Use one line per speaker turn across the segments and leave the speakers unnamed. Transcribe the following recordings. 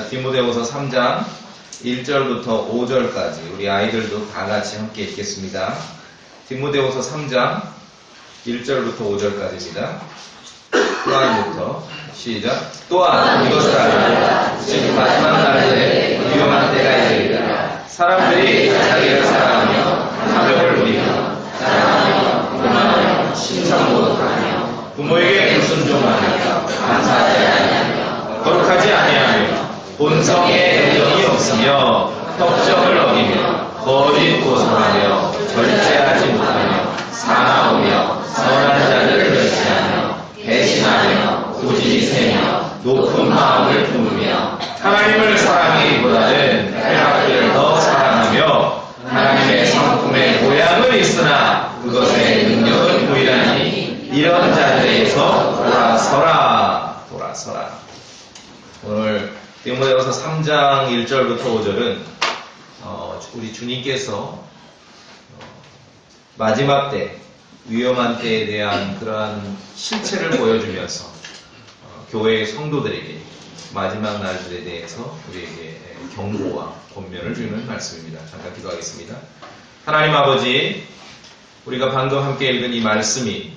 디모데후서 3장 1절부터 5절까지 우리 아이들도 다 같이 함께 읽겠습니다. 디모데후서 3장 1절부터 5절까지입니다. 또한부터 시작. 또한 이것을 알라. 즉 마지막 날에 위험한 때가 이르리라. 사람들이 자기를 사랑하며 가족을 부리며 사랑하며 교만하며 신성모독하며 부모에게 불순종하며 감사하지 아니하며 거룩하지 아니하며 본성에 영이 없으며 협정을 어기며 거짓 고소하며 절제하지 못하며 사나우며 선한 자를 멸시하며 배신하며 고집이 세며 높은 마음을 품으며 하나님을 사랑하기보다는 쾌락을 더 사랑하며 하나님의 성품에 모양은 있으나 그것의 능력은 부일하니 이런 자들에게서 돌아서라. 오늘 디모데후서 3장 1절부터 5절은 우리 주님께서 마지막 때, 위험한 때에 대한 그러한 실체를 보여주면서 교회의 성도들에게 마지막 날들에 대해서 우리에게 경고와 권면을 주는 말씀입니다. 잠깐 기도하겠습니다. 하나님 아버지, 우리가 방금 함께 읽은 이 말씀이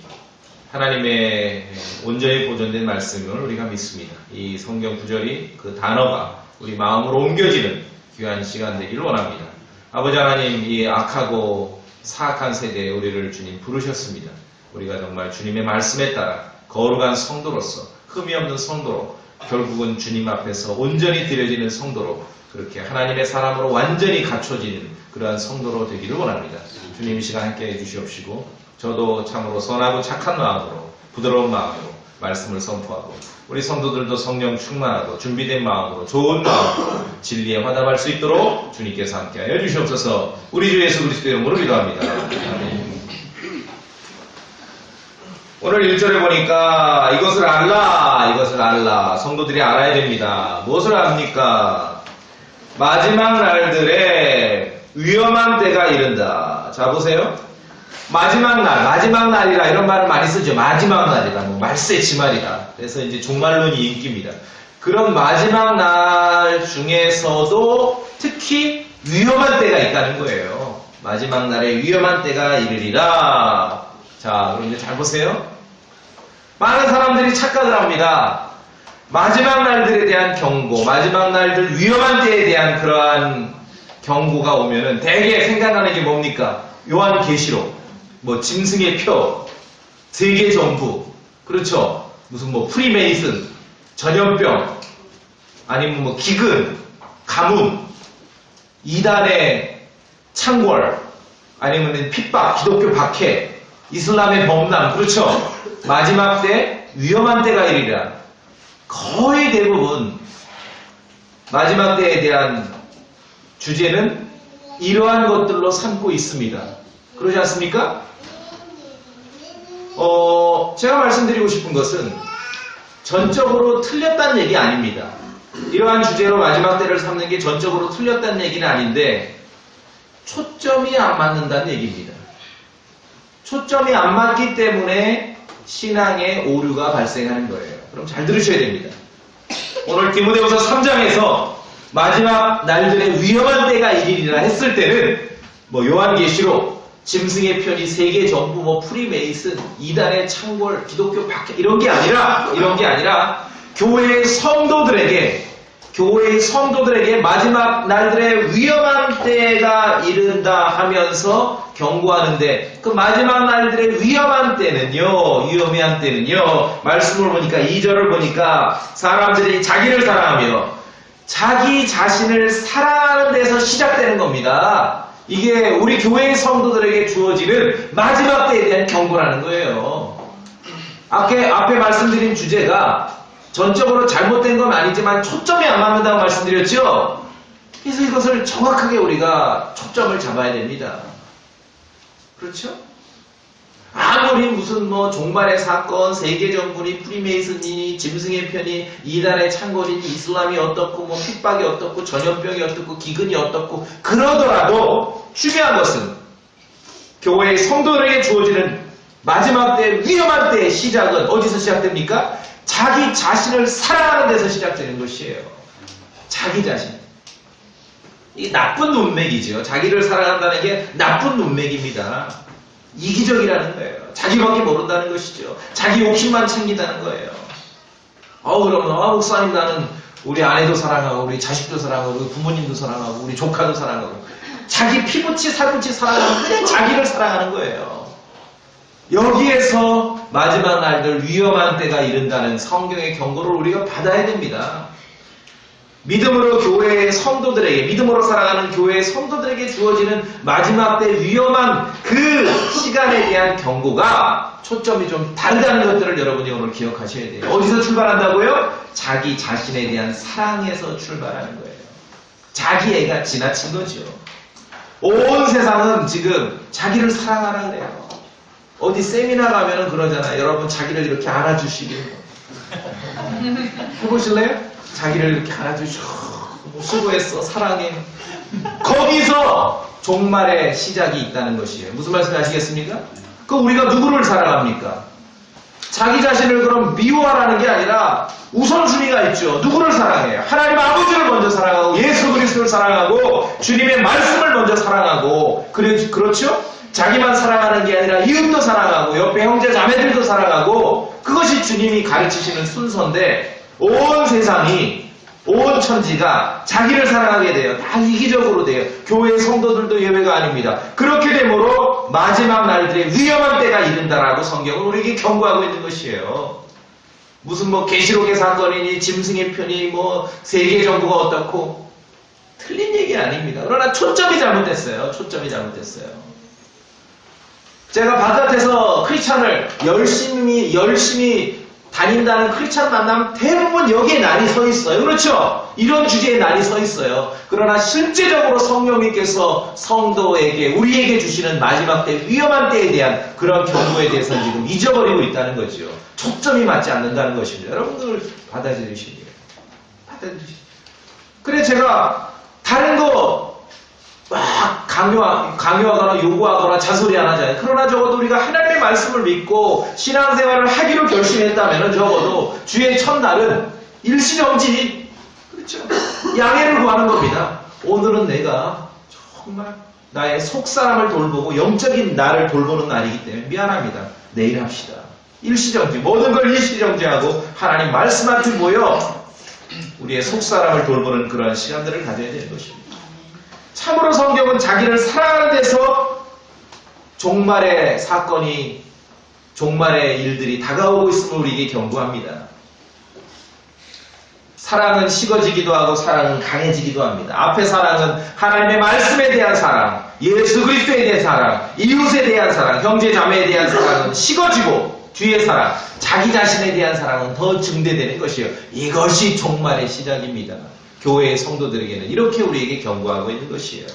하나님의 온전히 보존된 말씀을 우리가 믿습니다. 이 성경 구절이 그 단어가 우리 마음으로 옮겨지는 귀한 시간 되기를 원합니다. 아버지 하나님, 이 악하고 사악한 세대에 우리를 주님 부르셨습니다. 우리가 정말 주님의 말씀에 따라 거룩한 성도로서 흠이 없는 성도로 결국은 주님 앞에서 온전히 드려지는 성도로 그렇게 하나님의 사람으로 완전히 갖춰지는 그러한 성도로 되기를 원합니다. 주님 이 시간 함께 해주시옵시고 저도 참으로 선하고 착한 마음으로 부드러운 마음으로 말씀을 선포하고 우리 성도들도 성령 충만하고 준비된 마음으로 좋은 마음으로 진리에 화답할 수 있도록 주님께서 함께하여 주시옵소서. 우리 주 예수 그리스도의 이름으로 기도합니다. 아멘. 오늘 1절에 보니까 이것을 알라. 성도들이 알아야 됩니다. 무엇을 압니까? 마지막 날들에 위험한 때가 이른다. 자, 보세요. 마지막 날이라 이런 말을 많이 쓰죠. 마지막 날이다. 말세지말이다. 그래서 이제 종말론이 인기입니다. 그런 마지막 날 중에서도 특히 위험한 때가 있다는 거예요. 마지막 날에 위험한 때가 이르리라. 자, 그럼 이제 잘 보세요. 많은 사람들이 착각을 합니다. 마지막 날들에 대한 경고, 마지막 날들 위험한 때에 대한 그러한 경고가 오면은 대개 생각나는 게 뭡니까? 요한계시록, 짐승의 표, 세계 정부, 그렇죠? 무슨 프리메이슨, 전염병, 아니면 기근, 가뭄, 이단의 창궐, 아니면 핍박, 기독교 박해, 이슬람의 범람, 그렇죠? 마지막 때 위험한 때가 이르리라. 거의 대부분 마지막 때에 대한 주제는 이러한 것들로 삼고 있습니다. 그러지 않습니까? 제가 말씀드리고 싶은 것은 전적으로 틀렸다는 얘기 아닙니다. 이러한 주제로 마지막 때를 삼는 게 전적으로 틀렸다는 얘기는 아닌데 초점이 안 맞는다는 얘기입니다. 초점이 안 맞기 때문에 신앙의 오류가 발생하는 거예요. 그럼 잘 들으셔야 됩니다. 오늘 디모데후서 3장에서 마지막 날들의 위험한 때가 이르리라 했을 때는 요한계시록, 짐승의 편이, 세계 정부, 프리메이슨, 이단의 창궐, 기독교 박해 이런 게 아니라 교회의 성도들에게 마지막 날들의 위험한 때가 이른다 하면서 경고하는데 그 마지막 날들의 위험한 때는요 말씀을 보니까 2절을 보니까 사람들이 자기를 사랑하며 자기 자신을 사랑하는 데서 시작되는 겁니다. 이게 우리 교회의 성도들에게 주어지는 마지막 때에 대한 경고라는 거예요. 앞에 말씀드린 주제가 전적으로 잘못된 건 아니지만 초점이 안 맞는다고 말씀드렸죠? 그래서 이것을 정확하게 우리가 초점을 잡아야 됩니다. 그렇죠? 아무리 무슨 종말의 사건, 세계정부니, 프리메이슨이니, 짐승의 편이, 이단의 창궐이니, 이슬람이 어떻고, 핍박이 어떻고, 전염병이 어떻고, 기근이 어떻고, 그러더라도 중요한 것은 교회의 성도들에게 주어지는 마지막 때, 위험한 때의 시작은 어디서 시작됩니까? 자기 자신을 사랑하는 데서 시작되는 것이에요. 자기 자신. 이게 나쁜 문맥이죠. 자기를 사랑한다는 게 나쁜 문맥입니다. 이기적이라는 거예요. 자기밖에 모른다는 것이죠. 자기 욕심만 챙긴다는 거예요. 그러면 목사님 나는 우리 아내도 사랑하고 우리 자식도 사랑하고 우리 부모님도 사랑하고 우리 조카도 사랑하고 자기 피부치 살부치 사랑하는 그냥 자기를 사랑하는 거예요. 여기에서 마지막 날들 위험한 때가 이른다는 성경의 경고를 우리가 받아야 됩니다. 믿음으로 교회의 성도들에게, 믿음으로 살아가는 교회의 성도들에게 주어지는 마지막 때 위험한 그 시간에 대한 경고가 초점이 좀 다르다는 것들을 여러분이 오늘 기억하셔야 돼요. 어디서 출발한다고요? 자기 자신에 대한 사랑에서 출발하는 거예요. 자기 애가 지나친 거죠. 온 세상은 지금 자기를 사랑하라 그래요. 어디 세미나 가면은 그러잖아요. 여러분 자기를 이렇게 안아주시길. 해보실래요? 자기를 이렇게 안아주시고 수고했어 사랑해. 거기서 종말의 시작이 있다는 것이에요. 무슨 말씀 아시겠습니까? 그럼 우리가 누구를 사랑합니까? 자기 자신을 그럼 미워하라는 게 아니라 우선순위가 있죠. 누구를 사랑해요? 하나님 아버지를 먼저 사랑하고 예수 그리스도를 사랑하고 주님의 말씀을 먼저 사랑하고 그렇죠? 자기만 사랑하는 게 아니라 이웃도 사랑하고 옆에 형제 자매들도 사랑하고 그것이 주님이 가르치시는 순서인데 온 세상이 온 천지가 자기를 사랑하게 돼요. 다 이기적으로 돼요. 교회 성도들도 예외가 아닙니다. 그렇게 되므로 마지막 날들에 위험한 때가 이른다라고 성경은 우리에게 경고하고 있는 것이에요. 무슨 계시록의 사건이니 짐승의 편이 세계 정부가 어떻고 틀린 얘기 아닙니다. 그러나 초점이 잘못됐어요. 초점이 잘못됐어요. 제가 바깥에서 크리스찬을 열심히 다닌다는 크리스찬 만나면 대부분 여기에 난이 서 있어요. 그렇죠? 이런 주제에 난이 서 있어요. 그러나 실제적으로 성령님께서 성도에게 우리에게 주시는 마지막 때 위험한 때에 대한 그런 경고에 대해서 지금 잊어버리고 있다는 거죠. 초점이 맞지 않는다는 것입니다. 여러분들 받아들이시기에. 그래 제가 다른 거 막 강요하거나 요구하거나 자소리 안 하잖아요. 그러나 적어도 우리가 하나님의 말씀을 믿고 신앙생활을 하기로 결심했다면 적어도 주의 첫날은 일시정지, 그렇죠? 양해를 구하는 겁니다. 오늘은 내가 정말 나의 속사람을 돌보고 영적인 나를 돌보는 날이기 때문에 미안합니다. 내일 합시다. 일시정지, 모든 걸 일시정지하고 하나님 말씀 앞에 모여 우리의 속사람을 돌보는 그러한 시간들을 가져야 되는 것입니다. 참으로 성경은 자기를 사랑하는 데서 종말의 사건이, 종말의 일들이 다가오고 있음을 우리에게 경고합니다. 사랑은 식어지기도 하고 사랑은 강해지기도 합니다. 앞의 사랑은 하나님의 말씀에 대한 사랑, 예수 그리스도에 대한 사랑, 이웃에 대한 사랑, 형제 자매에 대한 사랑은 식어지고 뒤의 사랑, 자기 자신에 대한 사랑은 더 증대되는 것이에요. 이것이 종말의 시작입니다. 교회의 성도들에게는 이렇게 우리에게 경고하고 있는 것이에요.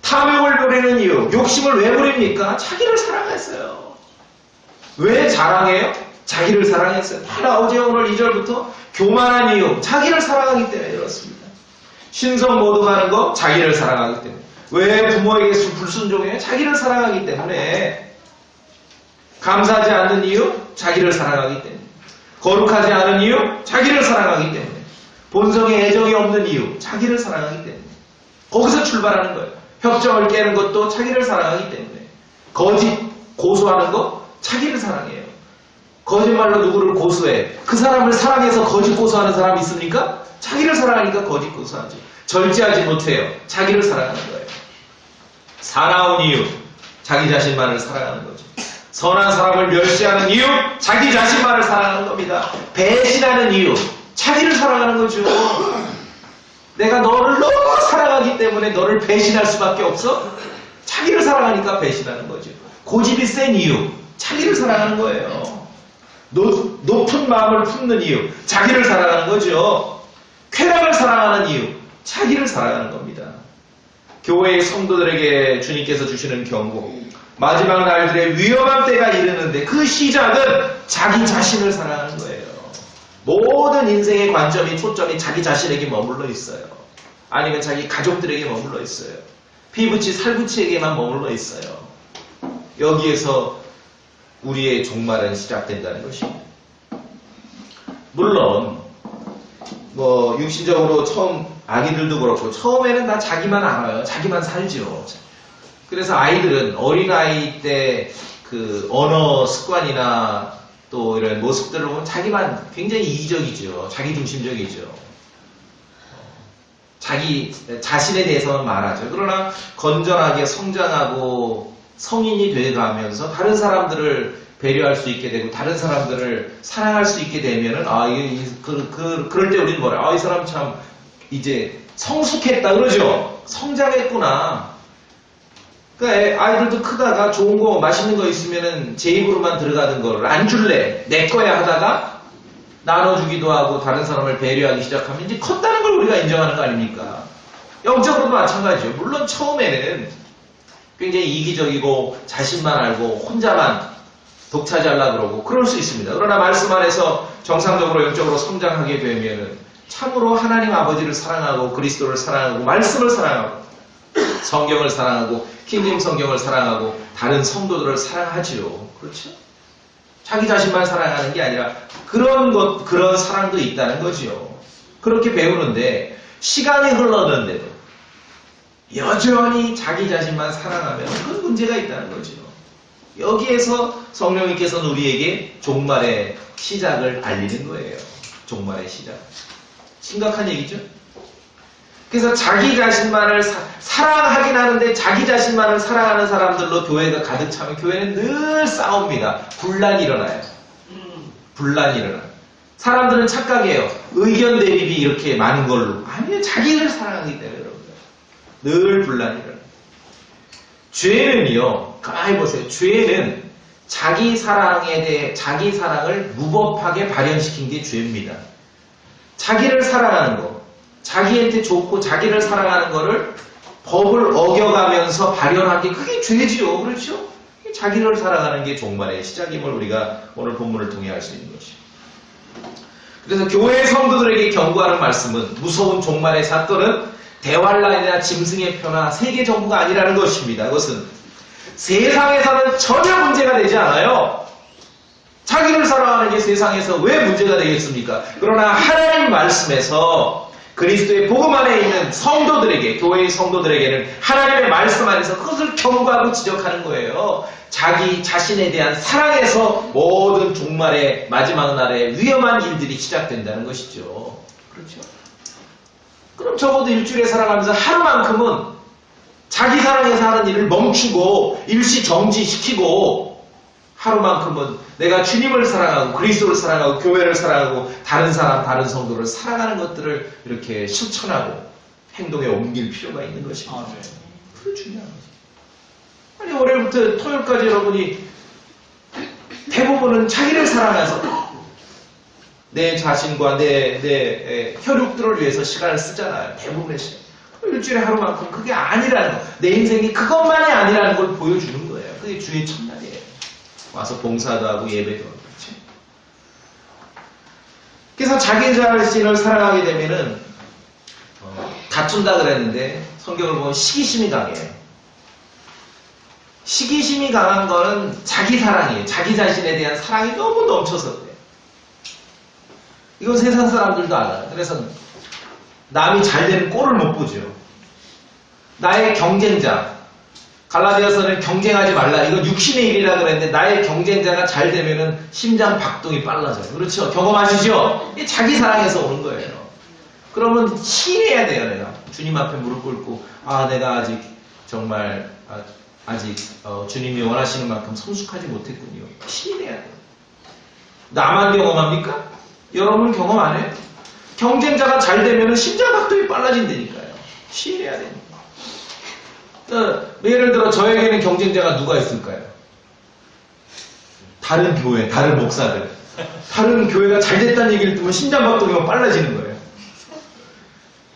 탐욕을 부리는 이유, 욕심을 왜 부립니까? 자기를 사랑했어요. 왜 자랑해요? 자기를 사랑했어요. 어제 오늘 2절부터 교만한 이유, 자기를 사랑하기 때문에 그렇습니다. 신성 모독하는 거, 자기를 사랑하기 때문에. 왜 부모에게 불순종해요? 자기를 사랑하기 때문에. 감사하지 않는 이유, 자기를 사랑하기 때문에. 거룩하지 않은 이유, 자기를 사랑하기 때문에. 본성에 애정이 없는 이유, 자기를 사랑하기 때문에. 거기서 출발하는 거예요. 협정을 깨는 것도 자기를 사랑하기 때문에. 거짓 고소하는 거, 자기를 사랑해요. 거짓말로 누구를 고소해. 그 사람을 사랑해서 거짓 고소하는 사람이 있습니까? 자기를 사랑하니까 거짓 고소하지. 절제하지 못해요. 자기를 사랑하는 거예요. 사나운 이유, 자기 자신만을 사랑하는 거죠. 선한 사람을 멸시하는 이유, 자기 자신만을 사랑하는 겁니다. 배신하는 이유, 자기를 사랑하는 거죠. 내가 너를 너무 사랑하기 때문에 너를 배신할 수밖에 없어? 자기를 사랑하니까 배신하는 거죠. 고집이 센 이유, 자기를 사랑하는 거예요. 높은 마음을 품는 이유, 자기를 사랑하는 거죠. 쾌락을 사랑하는 이유, 자기를 사랑하는 겁니다. 교회의 성도들에게 주님께서 주시는 경고, 마지막 날들의 위험한 때가 이르는데 그 시작은 자기 자신을 사랑하는 거예요. 모든 인생의 관점이, 초점이 자기 자신에게 머물러 있어요. 아니면 자기 가족들에게 머물러 있어요. 피부치, 살부치에게만 머물러 있어요. 여기에서 우리의 종말은 시작된다는 것입니다. 물론 뭐 육신적으로 처음 아기들도 그렇고 처음에는 다 자기만 알아요. 자기만 살죠. 그래서 아이들은 어린아이 때 그 언어 습관이나 또 이런 모습들을 보면 자기만 굉장히 이기적이죠. 자기중심적이죠. 자기 자신에 대해서만 말하죠. 그러나 건전하게 성장하고 성인이 돼가면서 다른 사람들을 배려할 수 있게 되고 다른 사람들을 사랑할 수 있게 되면은 그럴 때 우리는 뭐래? 이 사람 참 이제 성숙했다 그러죠. 성장했구나. 그러니까 아이들도 크다가 좋은 거 맛있는 거 있으면은 제 입으로만 들어가는 걸 안 줄래 내 거야 하다가 나눠주기도 하고 다른 사람을 배려하기 시작하면 이제 컸다는 걸 우리가 인정하는 거 아닙니까? 영적으로도 마찬가지죠. 물론 처음에는 굉장히 이기적이고 자신만 알고 혼자만 독차지하려고 그러고 그럴 수 있습니다. 그러나 말씀 안에서 정상적으로 영적으로 성장하게 되면은 참으로 하나님 아버지를 사랑하고 그리스도를 사랑하고 말씀을 사랑하고 성경을 사랑하고 킹림 성경을 사랑하고 다른 성도들을 사랑하지요. 그렇죠? 자기 자신만 사랑하는 게 아니라 그런 사랑도 있다는 거지요. 그렇게 배우는데 시간이 흘렀는데도 여전히 자기 자신만 사랑하면 그건 문제가 있다는 거죠. 여기에서 성령님께서는 우리에게 종말의 시작을 알리는 거예요. 종말의 시작. 심각한 얘기죠? 그래서 자기 자신만을 사랑하긴 하는데 자기 자신만을 사랑하는 사람들로 교회가 가득 차면 교회는 늘 싸웁니다. 분란이 일어나요. 분란이 일어나요. 사람들은 착각해요. 의견 대립이 이렇게 많은 걸로. 아니요. 자기를 사랑하기 때문에 여러분들. 늘 분란이 일어나요. 죄는요. 가만히 보세요. 죄는 자기 사랑에 대해 자기 사랑을 무법하게 발현시킨 게 죄입니다. 자기를 사랑하는 거. 자기한테 좋고 자기를 사랑하는 거를 법을 어겨가면서 발현한 게 그게 죄지요. 그렇죠? 자기를 사랑하는 게 종말의 시작임을 우리가 오늘 본문을 통해 알 수 있는 것이죠. 그래서 교회 성도들에게 경고하는 말씀은 무서운 종말의 사건은 대환란이나 짐승의 표나 세계 정부가 아니라는 것입니다. 그것은 세상에서는 전혀 문제가 되지 않아요. 자기를 사랑하는 게 세상에서 왜 문제가 되겠습니까? 그러나 하나님 말씀에서 그리스도의 복음 안에 있는 성도들에게, 교회의 성도들에게는 하나님의 말씀 안에서 그것을 경고하고 지적하는 거예요. 자기 자신에 대한 사랑에서 모든 종말의 마지막 날에 위험한 일들이 시작된다는 것이죠. 그렇죠? 그럼 적어도 일주일에 살아가면서 하루만큼은 자기 사랑에서 하는 일을 멈추고 일시 정지시키고 하루만큼은 내가 주님을 사랑하고 그리스도를 사랑하고 교회를 사랑하고 다른 사람, 다른 성도를 사랑하는 것들을 이렇게 실천하고 행동에 옮길 필요가 있는 것입니다. 그게 중요한 거죠. 아니 월요일부터 토요일까지 여러분이 대부분은 자기를 사랑해서 내 자신과 내 혈육들을 위해서 시간을 쓰잖아요. 대부분의 시간. 일주일에 하루만큼 그게 아니라는 거. 내 인생이 그것만이 아니라는 걸 보여주는 거예요. 그게 주의 첫날이에요. 와서 봉사도 하고 예배도 하고 그렇죠. 그래서 자기 자신을 사랑하게 되면은 다툰다 그랬는데 성경을 보면 시기심이 강해요. 시기심이 강한 거는 자기 사랑이에요. 자기 자신에 대한 사랑이 너무 넘쳐서 그래요. 이건 세상 사람들도 알아요. 그래서 남이 잘 되는 꼴을 못 보죠. 나의 경쟁자. 갈라디아서는 경쟁하지 말라. 이건 육신의 일이라 그랬는데 나의 경쟁자가 잘 되면은 심장 박동이 빨라져요. 그렇죠? 경험하시죠? 이게 자기 사랑에서 오는 거예요. 그러면 시인해야 돼요. 내가 주님 앞에 무릎 꿇고 내가 아직 정말 아직 주님이 원하시는 만큼 성숙하지 못했군요. 시인해야 돼요. 나만 경험합니까? 여러분 경험 안 해요? 경쟁자가 잘 되면은 심장 박동이 빨라진다니까요. 시인해야 됩니다. 예를 들어 저에게는 경쟁자가 누가 있을까요? 다른 교회, 다른 목사들. 다른 교회가 잘 됐다는 얘기를 듣면 심장박동이 빨라지는 거예요.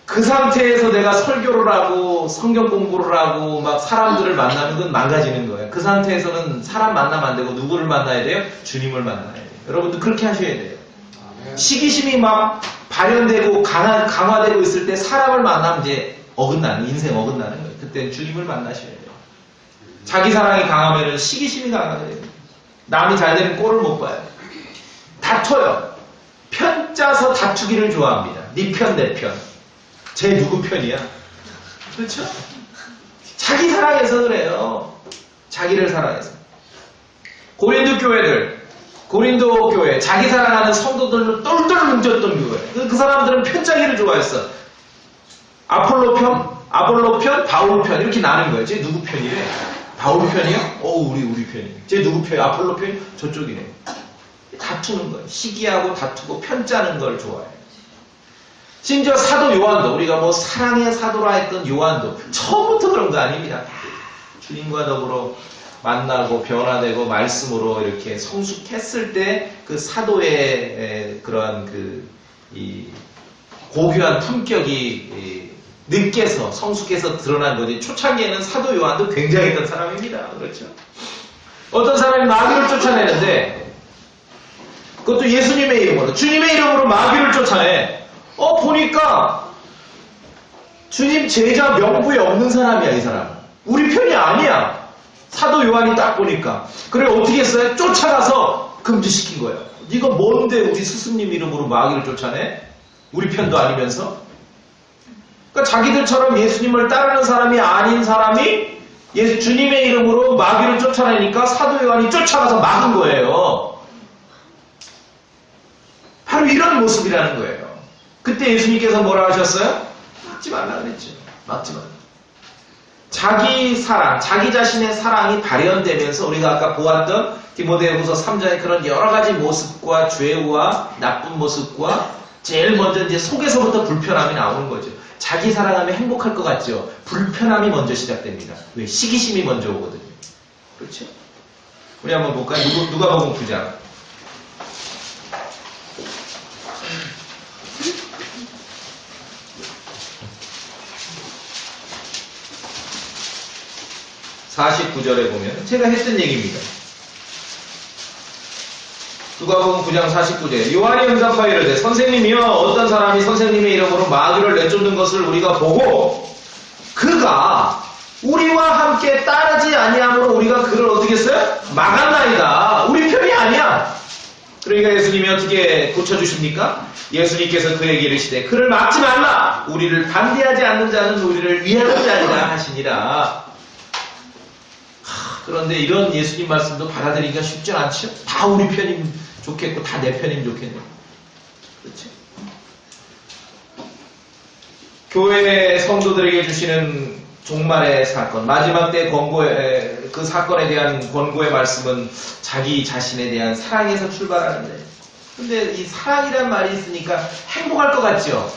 그 상태에서 내가 설교를 하고 성경 공부를 하고 막 사람들을 만나면 그건 망가지는 거예요. 그 상태에서는 사람 만나면 안 되고 누구를 만나야 돼요? 주님을 만나야 돼요. 여러분도 그렇게 하셔야 돼요. 시기심이 막 발현되고 강화되고 있을 때 사람을 만나면 이제 인생 어긋나는 거예요. 그때는 주님을 만나셔야 돼요. 자기 사랑이 강하면 시기심이 강하게 돼요. 남이 잘 되는 꼴을 못 봐요. 다퉈요. 편짜서 다투기를 좋아합니다. 네 편, 내 편. 쟤 누구 편이야? 그렇죠? 자기 사랑해서 그래요. 자기를 사랑해서. 고린도 교회, 자기 사랑하는 성도들로 똘똘 뭉쳤던 교회. 그 사람들은 편짜기를 좋아했어. 아폴로 편, 바울 편 이렇게 나는 거예요. 쟤 누구 편이래? 바울 편이야? 우리 편이야. 쟤 누구 편이야? 아폴로 편? 저쪽이네. 다투는 거예요. 시기하고 다투고 편 짜는 걸 좋아해요. 심지어 사도 요한도, 우리가 뭐 사랑의 사도라 했던 요한도 처음부터 그런 거 아닙니다. 주님과 더불어 만나고 변화되고 말씀으로 이렇게 성숙했을 때 그 사도의 그러한 이 고귀한 품격이 늦게서 성숙해서 드러난 거지. 초창기에는 사도 요한도 굉장했던 사람입니다. 그렇죠? 어떤 사람이 마귀를 쫓아내는데 그것도 예수님의 이름으로, 주님의 이름으로 마귀를 쫓아내. 보니까 주님 제자 명부에 없는 사람이야, 이 사람. 우리 편이 아니야. 사도 요한이 딱 보니까. 그래, 어떻게 했어요? 쫓아가서 금지시킨 거예요. 네가 뭔데 우리 스승님 이름으로 마귀를 쫓아내? 우리 편도 아니면서? 그러니까 자기들처럼 예수님을 따르는 사람이 아닌 사람이 주님의 이름으로 마귀를 쫓아내니까 사도 요한이 쫓아가서 막은 거예요. 바로 이런 모습이라는 거예요. 그때 예수님께서 뭐라 하셨어요? 막지 말라 그랬죠. 막지 말라. 자기 사랑, 자기 자신의 사랑이 발현되면서 우리가 아까 보았던 디모데후서 3장의 그런 여러 가지 모습과 죄와 나쁜 모습과 제일 먼저 이제 속에서부터 불편함이 나오는 거죠. 자기 사랑하면 행복할 것 같죠. 불편함이 먼저 시작됩니다. 왜? 시기심이 먼저 오거든요. 그렇죠? 우리 한번 볼까요? 누가복음 9장. (49절에) 보면 제가 했던 얘기입니다. 누가복음 9장 49절. 요한이 응답하여 이르되 선생님이여 어떤 사람이 선생님의 이름으로 마귀를 내쫓는 것을 우리가 보고 그가 우리와 함께 따르지 아니함으로 우리가 그를 어떻게 했어요? 막았나이다. 우리 편이 아니야. 그러니까 예수님이 어떻게 고쳐주십니까? 예수님께서 그에게 이르시되 그를 막지 말라. 우리를 반대하지 않는 자는 우리를 위하는 자니라 하시니라. 그런데 이런 예수님 말씀도 받아들이기가 쉽지 않죠? 다 우리 편이면 좋겠고 다 내 편이면 좋겠네요. 그렇죠? 교회 성도들에게 주시는 종말의 사건, 마지막 때 권고의 그 사건에 대한 권고의 말씀은 자기 자신에 대한 사랑에서 출발하는데, 근데 이 사랑이란 말이 있으니까 행복할 것 같죠?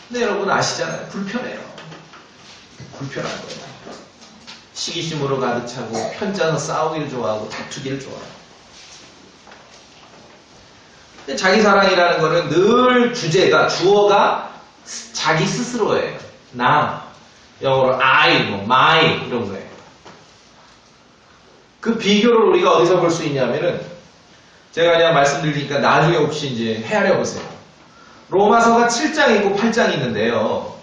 근데 여러분 아시잖아요. 불편해요. 불편한 거예요. 시기심으로 가득 차고 편짜서 싸우기를 좋아하고 다투기를 좋아해요. 근데 자기 사랑이라는 거는 늘 주어가 자기 스스로예요. 나, 영어로 I, my 이런 거예요. 그 비교를 우리가 어디서 볼 수 있냐면은 제가 그냥 말씀드리니까 나중에 혹시 이제 헤아려 보세요. 로마서가 7장 있고 8장 있는데요.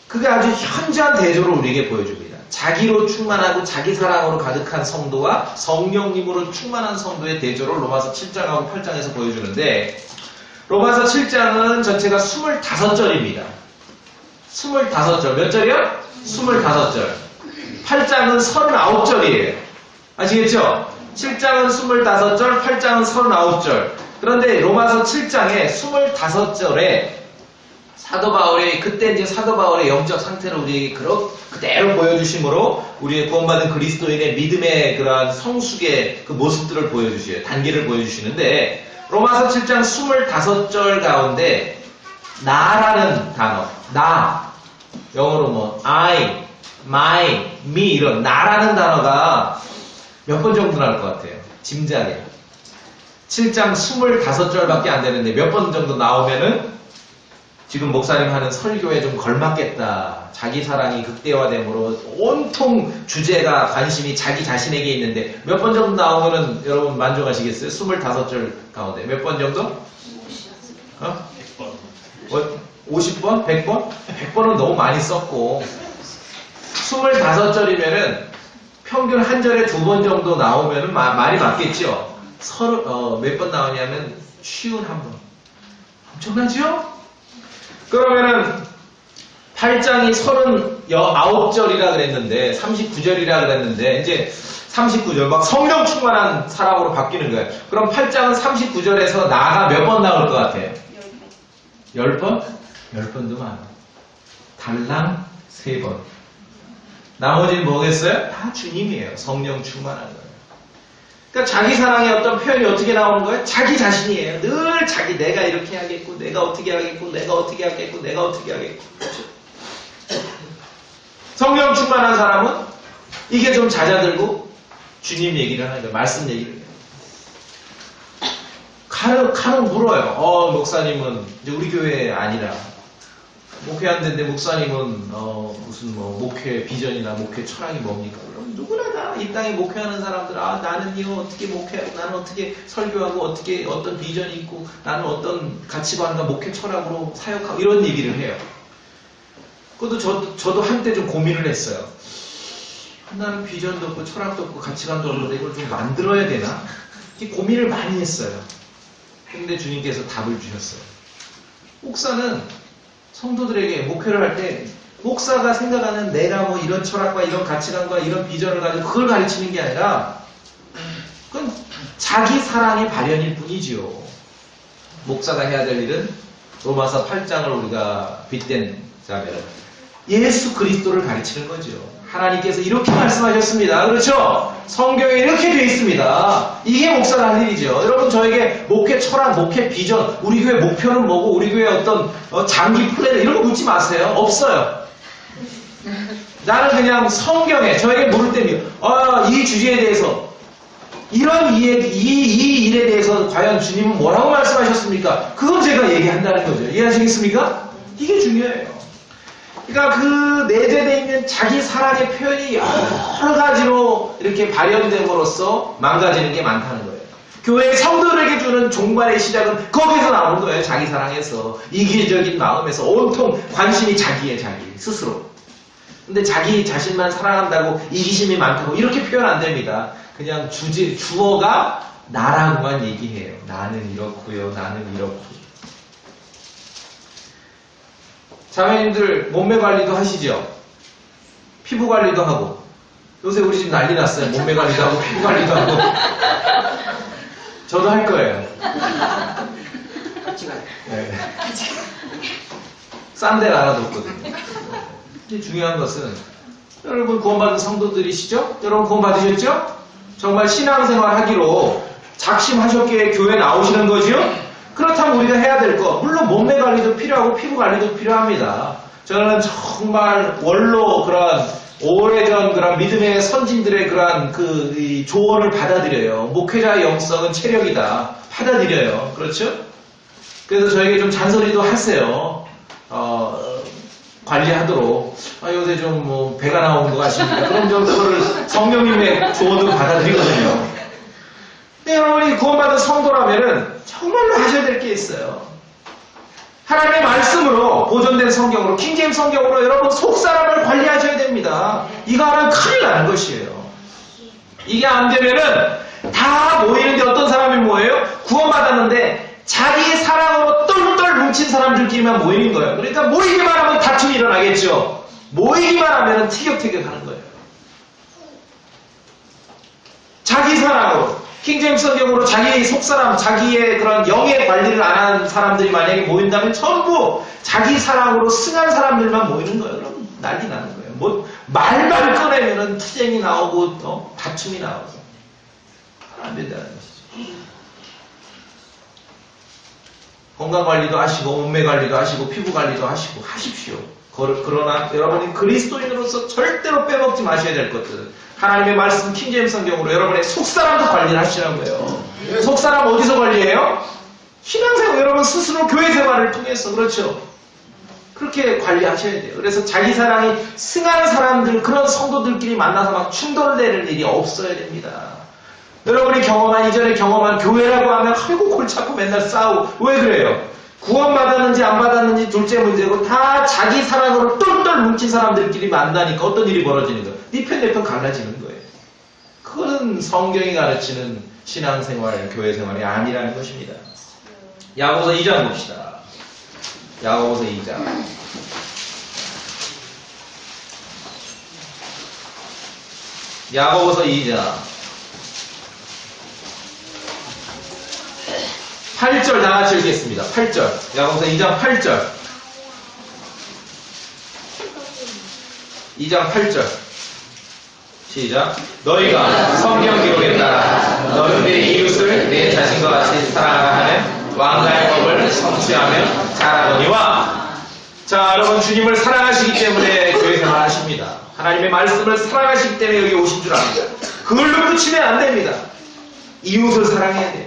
그게 아주 현저한 대조를 우리에게 보여줍니다. 자기로 충만하고 자기 사랑으로 가득한 성도와 성령님으로 충만한 성도의 대조를 로마서 7장하고 8장에서 보여주는데, 로마서 7장은 전체가 25절입니다. 25절. 몇 절이요? 25절. 8장은 39절이에요. 아시겠죠? 7장은 25절, 8장은 39절. 그런데 로마서 7장에 25절에 사도 바울이, 그때 이제 사도 바울의 영적 상태를 우리에게 그대로 보여주심으로 우리의 구원받은 그리스도인의 믿음의 그러한 성숙의 그 모습들을 보여주셔요. 단계를 보여주시는데, 로마서 7장 25절 가운데 나라는 단어, 나, 영어로 I, my, me 이런 나라는 단어가 몇 번 정도 나올 것 같아요? 짐작에 7장 25절밖에 안 되는데 몇 번 정도 나오면은 지금 목사님 하는 설교에 좀 걸맞겠다. 자기 사랑이 극대화됨으로 온통 주제가 관심이 자기 자신에게 있는데 몇 번 정도 나오면은 여러분 만족하시겠어요? 25절 가운데 몇 번 정도? 100번. 50번? 100번? 100번은 너무 많이 썼고 25절이면은 평균 한 절에 2번 정도 나오면은 말이 맞겠죠? 몇 번 나오냐면 51번. 엄청나죠? 그러면은 8장이 39절이라 그랬는데 39절이라 그랬는데 이제 39절 막 성령 충만한 사람으로 바뀌는 거예요. 그럼 8장은 39절에서 나가 몇 번 나올 것 같아요? 10번? 10번도 많아. 달랑 3번. 나머지는 뭐겠어요? 다 주님이에요. 성령 충만한 거예요. 그러니까 자기 사랑의 어떤 표현이 어떻게 나오는 거예요? 자기 자신이에요. 늘 자기 내가 이렇게 하겠고 내가 어떻게 하겠고 내가 어떻게 하겠고 내가 어떻게 하겠고. 그렇죠? 성령 충만한 사람은 이게 좀 잦아들고 주님 얘기를 하는 거예요. 말씀 얘기를 해요. 간혹 물어요. 목사님은 이제 우리 교회 아니라 목회한다는데 목사님은 무슨 뭐 목회 비전이나 목회 철학이 뭡니까? 그럼 누구나 다 이 땅에 목회하는 사람들 나는 이거 어떻게 목회하고 나는 어떻게 설교하고 어떻게 어떤 비전이 있고 나는 어떤 가치관과 목회 철학으로 사역하고 이런 얘기를 해요. 그것도 저도 한때 좀 고민을 했어요. 나는 비전도 없고 철학도 없고 가치관도 없는데 이걸 좀 만들어야 되나? 이렇게 고민을 많이 했어요. 근데 주님께서 답을 주셨어요. 목사는 성도들에게 목회를 할 때 목사가 생각하는 내가 뭐 이런 철학과 이런 가치관과 이런 비전을 가지고 그걸 가르치는 게 아니라 그건 자기 사랑의 발현일 뿐이지요. 목사가 해야 될 일은 로마서 8장을 우리가 빗댄자면 예수 그리스도를 가르치는 거죠. 하나님께서 이렇게 말씀하셨습니다. 그렇죠? 성경에 이렇게 되어 있습니다. 이게 목사가 할 일이죠. 여러분 저에게 목회 철학, 목회 비전, 우리 교회 목표는 뭐고 우리 교회 어떤 장기 플랜 이런 거 묻지 마세요. 없어요. 나는 그냥 성경에 저에게 물을 때면 이 주제에 대해서 이런 이 일에 대해서 과연 주님은 뭐라고 말씀하셨습니까? 그건 제가 얘기한다는 거죠. 이해하시겠습니까? 이게 중요해요. 그러니까 그 내재되어 있는 자기 사랑의 표현이 여러 가지로 이렇게 발현됨으로써 망가지는 게 많다는 거예요. 교회의 성도들에게 주는 종말의 시작은 거기서 나오는 거예요. 자기 사랑에서. 이기적인 마음에서 온통 관심이 자기 스스로. 근데 자기 자신만 사랑한다고 이기심이 많다고 이렇게 표현 안 됩니다. 그냥 주어가 나라고만 얘기해요. 나는 이렇고요. 나는 이렇고. 자매님들 몸매 관리도 하시죠? 피부 관리도 하고. 요새 우리 집 난리 났어요. 몸매 관리도 하고 피부 관리도 하고. 저도 할 거예요.
같이 가요.
네. 싼 데를 알아뒀거든요. 중요한 것은 여러분 구원받은 성도들이시죠? 여러분 구원받으셨죠? 정말 신앙생활 하기로 작심하셨기에 교회 나오시는 거죠? 그렇다면 우리가 해야 될 거 물론 몸매 관리도 필요하고 피부 관리도 필요합니다. 저는 정말 원로 그런 오래전 그런 믿음의 선진들의 그러한 이 조언을 받아들여요. 목회자의 영성은 체력이다. 받아들여요. 그렇죠? 그래서 저에게 좀 잔소리도 하세요. 관리하도록 요새 좀 뭐 배가 나오는 것 같습니다. 그럼 좀 그거를 성령님의 조언으로 받아들이거든요. 근데 여러분이 구원받은 성도라면은 정말로 하셔야 될 게 있어요. 하나님의 말씀으로 보존된 성경으로 킹제임스 성경으로 여러분 속사람을 관리하셔야 됩니다. 이거 하면 큰일 나는 것이에요. 이게 안 되면은 다 모이는데 어떤 사람이 뭐예요? 구원받았는데 자기 사랑으로 똘똘 뭉친 사람들끼리만 모이는 거예요. 그러니까 모이기만 하면 다툼이 일어나겠죠. 모이기만 하면 티격태격 하는 거예요. 자기 사랑으로 킹제임스 성경으로 자기의 속사람, 자기의 그런 영의 관리를 안 하는 사람들이 만약에 모인다면 전부 자기 사랑으로 승한 사람들만 모이는 거예요. 그럼 난리 나는 거예요. 뭐 말만 꺼내면은 투쟁이 나오고 다툼이 나오고 안 된다는 것이죠. 건강관리도 하시고 몸매관리도 하시고 피부관리도 하시고 하십시오. 그러나 여러분이 그리스도인으로서 절대로 빼먹지 마셔야 될 것들은 하나님의 말씀 킹제임스 성경으로 여러분의 속사람도 관리를 하시라는 거예요. 속사람 어디서 관리해요? 신앙생활 여러분 스스로 교회생활을 통해서 그렇죠. 그렇게 관리하셔야 돼요. 그래서 자기 사랑이 승하는 사람들 그런 성도들끼리 만나서 막 충돌되는 일이 없어야 됩니다. 여러분이 경험한 이전에 경험한 교회라고 하면 아이고 골치 아프고 맨날 싸우고 왜 그래요? 구원받았는지 안 받았는지 둘째 문제고 다 자기 사랑으로 똘똘 뭉친 사람들끼리 만나니까 어떤 일이 벌어지는 거예요? 네 편 내 편 갈라지는 거예요. 그거는 성경이 가르치는 신앙생활, 교회생활이 아니라는 것입니다. 야고보서 2장 봅시다. 야고보서 2장. 야고보서 2장 8절 다 같이 읽겠습니다. 8절. 야고보서 2장 8절. 2장 8절. 시작. 너희가 성경 기록에 따라 너는 내 이웃을 내 자신과 같이 사랑하면 왕가의 법을 성취하면 잘하거니와. 자, 여러분, 주님을 사랑하시기 때문에 교회 생활하십니다. 하나님의 말씀을 사랑하시기 때문에 여기 오신 줄 압니다. 그걸로 끝이면 안 됩니다. 이웃을 사랑해야 돼요.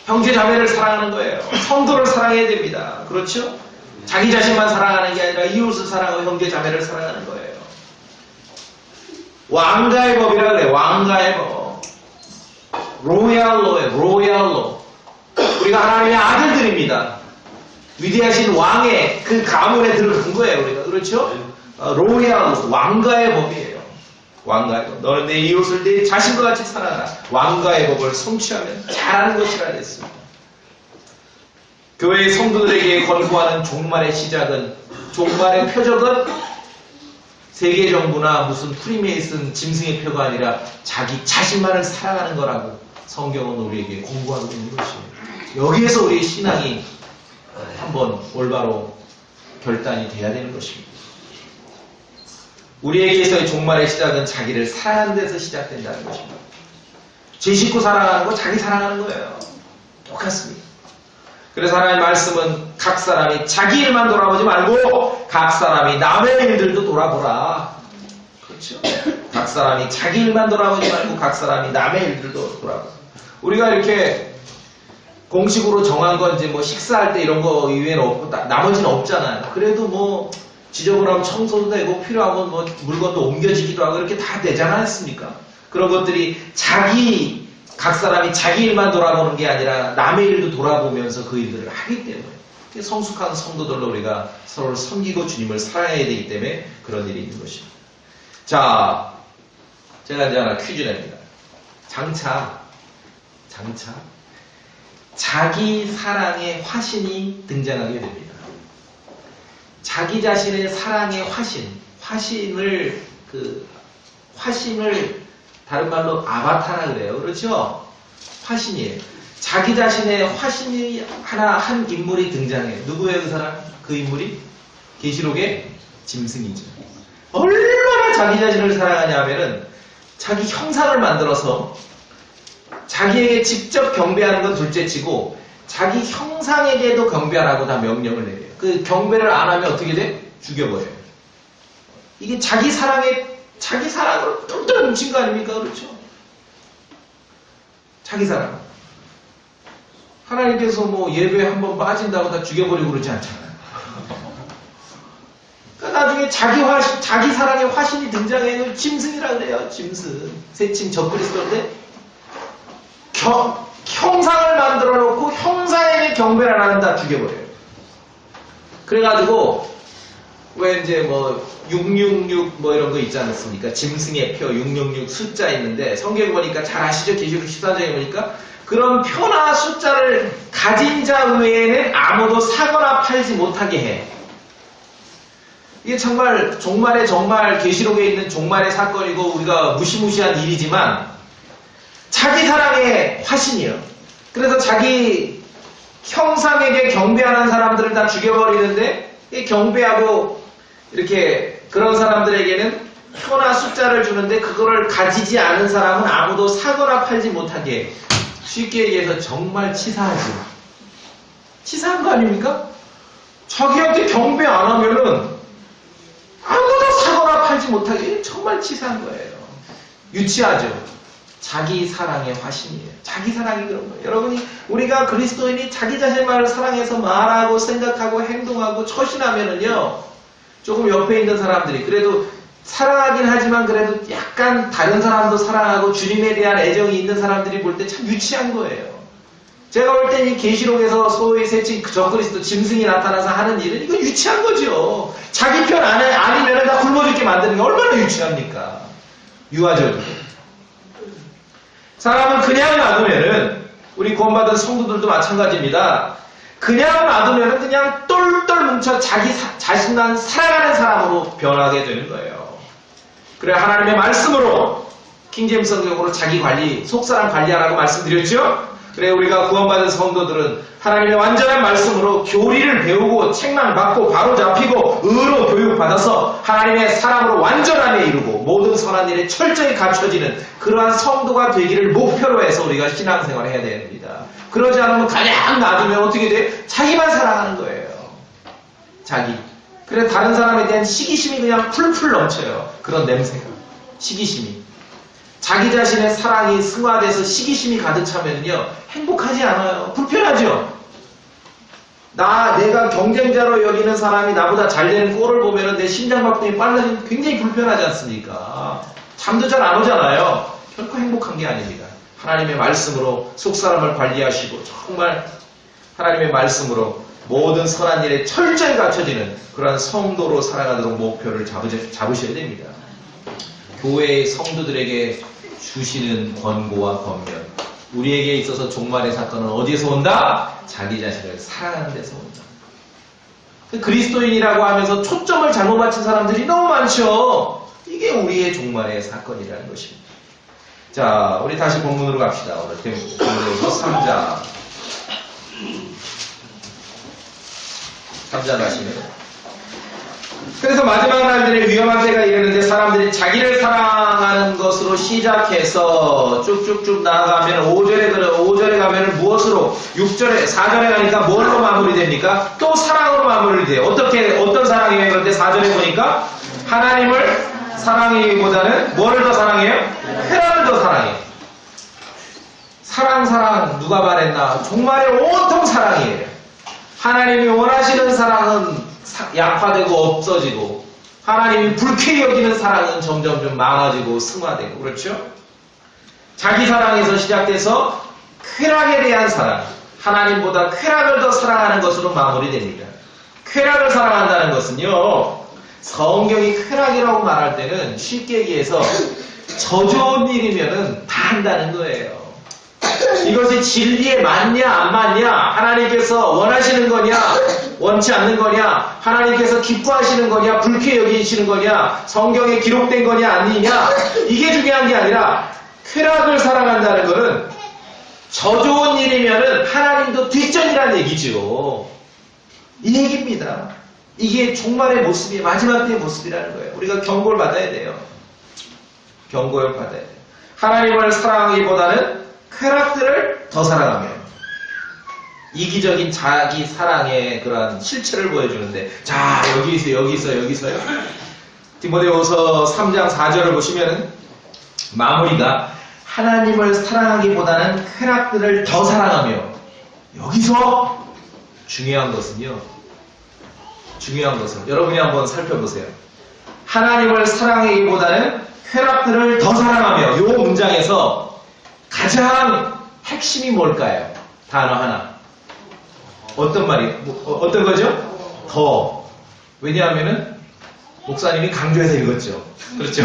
형제 자매를 사랑하는 거예요. 성도를 사랑해야 됩니다. 그렇죠? 자기 자신만 사랑하는 게 아니라 이웃을 사랑하고 형제 자매를 사랑하는 거예요. 왕가의 법이라 그래요. 왕가의 법. 로얄로예요. 로얄로. 우리가 하나님의 아들들입니다. 위대하신 왕의 그 가문에 들어간 거예요. 우리가. 그렇죠? 로얄로. 왕가의 법이에요. 왕가의 법. 너는 내 이웃을 내 자신과 같이 사랑하라. 왕가의 법을 성취하면 잘하는 것이라 했습니다. 교회의 성도들에게 권고하는 종말의 시작은, 종말의 표적은 세계정부나 무슨 프리메이슨 짐승의 표가 아니라 자기 자신만을 사랑하는 거라고 성경은 우리에게 공부하고 있는 것이에요. 여기에서 우리의 신앙이 한번 올바로 결단이 돼야 되는 것입니다. 우리에게서의 종말의 시작은 자기를 사랑하는 데서 시작된다는 것입니다. 제 식구 사랑하는 거 자기 사랑하는 거예요. 똑같습니다. 그래서 하나님의 말씀은 각 사람이 자기 일만 돌아보지 말고 각 사람이 남의 일들도 돌아보라. 그렇죠? 각 사람이 자기 일만 돌아보지 말고 각 사람이 남의 일들도 돌아보라. 우리가 이렇게 공식으로 정한 건지 뭐 식사할 때 이런 거 이외에는 없고 나머지는 없잖아요. 그래도 뭐 지저분하면 청소도 되고 필요하면 뭐 물건도 옮겨지기도 하고 이렇게 다 되지 않았습니까? 그런 것들이 각 사람이 자기 일만 돌아보는 게 아니라 남의 일도 돌아보면서 그 일들을 하기 때문에 성숙한 성도들로 우리가 서로를 섬기고 주님을 사랑해야 되기 때문에 그런 일이 있는 것입니다. 자, 제가 이제 하나 퀴즈 냅니다. 장차 자기 사랑의 화신이 등장하게 됩니다. 자기 자신의 사랑의 화신을 다른 말로 아바타라 그래요. 그렇죠? 화신이에요. 자기 자신의 화신이 한 인물이 등장해요. 누구예요, 그 사람? 그 인물이? 계시록의 짐승이죠. 얼마나 자기 자신을 사랑하냐 하면은 자기 형상을 만들어서 자기에게 직접 경배하는 건 둘째치고 자기 형상에게도 경배하라고 다 명령을 내려요. 그 경배를 안 하면 어떻게 돼? 죽여버려요. 이게 자기 사랑으로 똘똘 뭉친 거 아닙니까? 그렇죠? 자기 사랑. 하나님께서 뭐 예배에 한번 빠진다고 다 죽여버리고 그러지 않잖아요. 그러니까 나중에 자기 사랑의 화신이 등장해요. 짐승이라 그래요. 짐승. 새침 적그리스도인데 형상을 만들어 놓고 형상에게 경배를 안 하면 다 죽여버려요. 그래가지고 왜 이제 뭐 666 뭐 이런 거 있지 않습니까? 짐승의 표 666 숫자 있는데 성경 보니까 잘 아시죠? 계시록 14장에 보니까 그런 표나 숫자를 가진 자 외에는 아무도 사거나 팔지 못하게 해. 이게 정말 정말 계시록에 있는 종말의 사건이고 우리가 무시무시한 일이지만 자기 사랑의 화신이에요. 그래서 자기 형상에게 경배하는 사람들을 다 죽여버리는데 경배하고 이렇게 그런 사람들에게는 표나 숫자를 주는데 그거를 가지지 않은 사람은 아무도 사거나 팔지 못하게 해. 쉽게 얘기해서 정말 치사하지. 치사한 거 아닙니까? 자기한테 경배 안 하면은 아무도 사거나 팔지 못하게 해. 정말 치사한 거예요. 유치하죠. 자기 사랑의 화신이에요. 자기 사랑이 그런 거예요. 여러분이 우리가 그리스도인이 자기 자신만을 사랑해서 말하고 생각하고 행동하고 처신하면은요 조금 옆에 있는 사람들이 그래도 사랑하긴 하지만 그래도 약간 다른 사람도 사랑하고 주님에 대한 애정이 있는 사람들이 볼 때 참 유치한 거예요. 제가 볼 때 이 계시록에서 소위 새친 적그리스도 짐승이 나타나서 하는 일은 이거 유치한 거죠. 자기 편 아니면 다 굶어 죽게 만드는 게 얼마나 유치합니까? 유아적이고. 사람은 그냥 놔두면은 우리 구원받은 성도들도 마찬가지입니다. 그냥 놔두면 그냥 똘똘 뭉쳐 자신만 살아가는 사람으로 변하게 되는 거예요. 그래 하나님의 말씀으로 킹제임스 성경으로 자기 관리, 속사람 관리하라고 말씀드렸죠? 그래 우리가 구원받은 성도들은 하나님의 완전한 말씀으로 교리를 배우고 책망 받고 바로 잡히고 의로 교육받아서 하나님의 사람으로 완전함에 이르고 모든 선한 일에 철저히 갖춰지는 그러한 성도가 되기를 목표로 해서 우리가 신앙생활을 해야 됩니다. 그러지 않으면 그냥 놔두면 어떻게 돼? 자기만 사랑하는 거예요. 자기. 그래 다른 사람에 대한 시기심이 그냥 풀풀 넘쳐요. 그런 냄새가. 시기심이. 자기 자신의 사랑이 승화돼서 시기심이 가득 차면요 행복하지 않아요. 불편하죠. 내가 경쟁자로 여기는 사람이 나보다 잘 되는 꼴을 보면 내 심장박동이 빨라지면 굉장히 불편하지 않습니까? 잠도 잘 안 오잖아요. 결코 행복한 게 아닙니다. 하나님의 말씀으로 속사람을 관리하시고 정말 하나님의 말씀으로 모든 선한 일에 철저히 갖춰지는 그러한 성도로 살아가도록 목표를 잡으셔야 됩니다. 교회의 성도들에게 주시는 권고와 권면, 우리에게 있어서 종말의 사건은 어디에서 온다? 자기 자신을 사랑하는 데서 온다. 그리스도인이라고 하면서 초점을 잘못 맞춘 사람들이 너무 많죠. 이게 우리의 종말의 사건이라는 것입니다. 자, 우리 다시 본문으로 갑시다. 오늘 본문에서 3장 하시면. 그래서 마지막 날들의 위험한 때가 이르는데 사람들이 자기를 사랑하는 것으로 시작해서 쭉쭉쭉 나아가면 5절에 가면 무엇으로 6절에 4절에 가니까 뭘로 마무리됩니까? 또 사랑으로 마무리돼요. 어떤 사랑이에요? 그런데 4절에 보니까 하나님을 사랑하기보다는 뭐를 더 사랑해요? 쾌락을 더 사랑해요. 사랑 누가 말했나? 종말의 온통 사랑이에요. 하나님이 원하시는 사랑은 약화되고 없어지고 하나님이 불쾌히 여기는 사랑은 점점 좀 망아지고 승화되고 그렇죠? 자기 사랑에서 시작돼서 쾌락에 대한 사랑, 하나님보다 쾌락을 더 사랑하는 것으로 마무리됩니다. 쾌락을 사랑한다는 것은요, 성경이 쾌락이라고 말할 때는 쉽게 얘기해서 저 좋은 일이면은 다 한다는 거예요. 이것이 진리에 맞냐 안 맞냐, 하나님께서 원하시는 거냐 원치 않는 거냐, 하나님께서 기뻐하시는 거냐 불쾌 여기시는 거냐, 성경에 기록된 거냐 아니냐, 이게 중요한 게 아니라 쾌락을 사랑한다는 것은 저 좋은 일이면은 하나님도 뒷전이라는 얘기죠. 이 얘기입니다. 이게 종말의 모습이 마지막 때의 모습이라는 거예요. 우리가 경고를 받아야 돼요. 경고를 받아야 돼요. 하나님을 사랑하기보다는 쾌락들을 더 사랑하며 이기적인 자기 사랑의 그런 실체를 보여주는데, 자 여기서요. 디모데후서 3장 4절을 보시면은 마무리가 하나님을 사랑하기보다는 쾌락들을 더 사랑하며, 여기서 중요한 것은 여러분이 한번 살펴보세요. 하나님을 사랑하기보다는 쾌락들을 더 사랑하며, 이 문장에서 가장 핵심이 뭘까요? 단어 하나. 어떤 거죠? 더. 왜냐하면은 목사님이 강조해서 읽었죠. 그렇죠?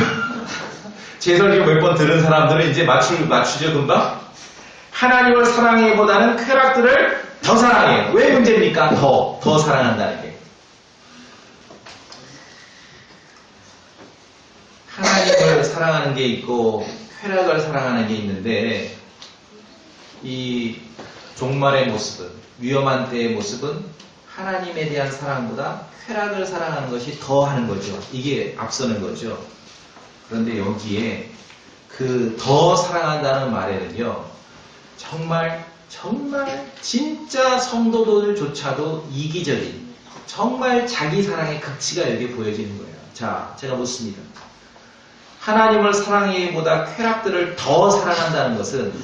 제 설교 몇 번 들은 사람들은 이제 맞추죠, 금방? 하나님을 사랑하기보다는 쾌락들을 더 사랑해요. 왜 문제입니까? 더 사랑한다는 게. 하나님을 사랑하는 게 있고 쾌락을 사랑하는 게 있는데, 이 종말의 모습은, 위험한 때의 모습은 하나님에 대한 사랑보다 쾌락을 사랑하는 것이 더 하는 거죠. 이게 앞서는 거죠. 그런데 여기에 그 더 사랑한다는 말에는요, 정말 진짜 성도들조차도 이기적인 정말 자기 사랑의 극치가 여기에 보여지는 거예요. 자, 제가 묻습니다. 하나님을 사랑하기보다 쾌락들을 더 사랑한다는 것은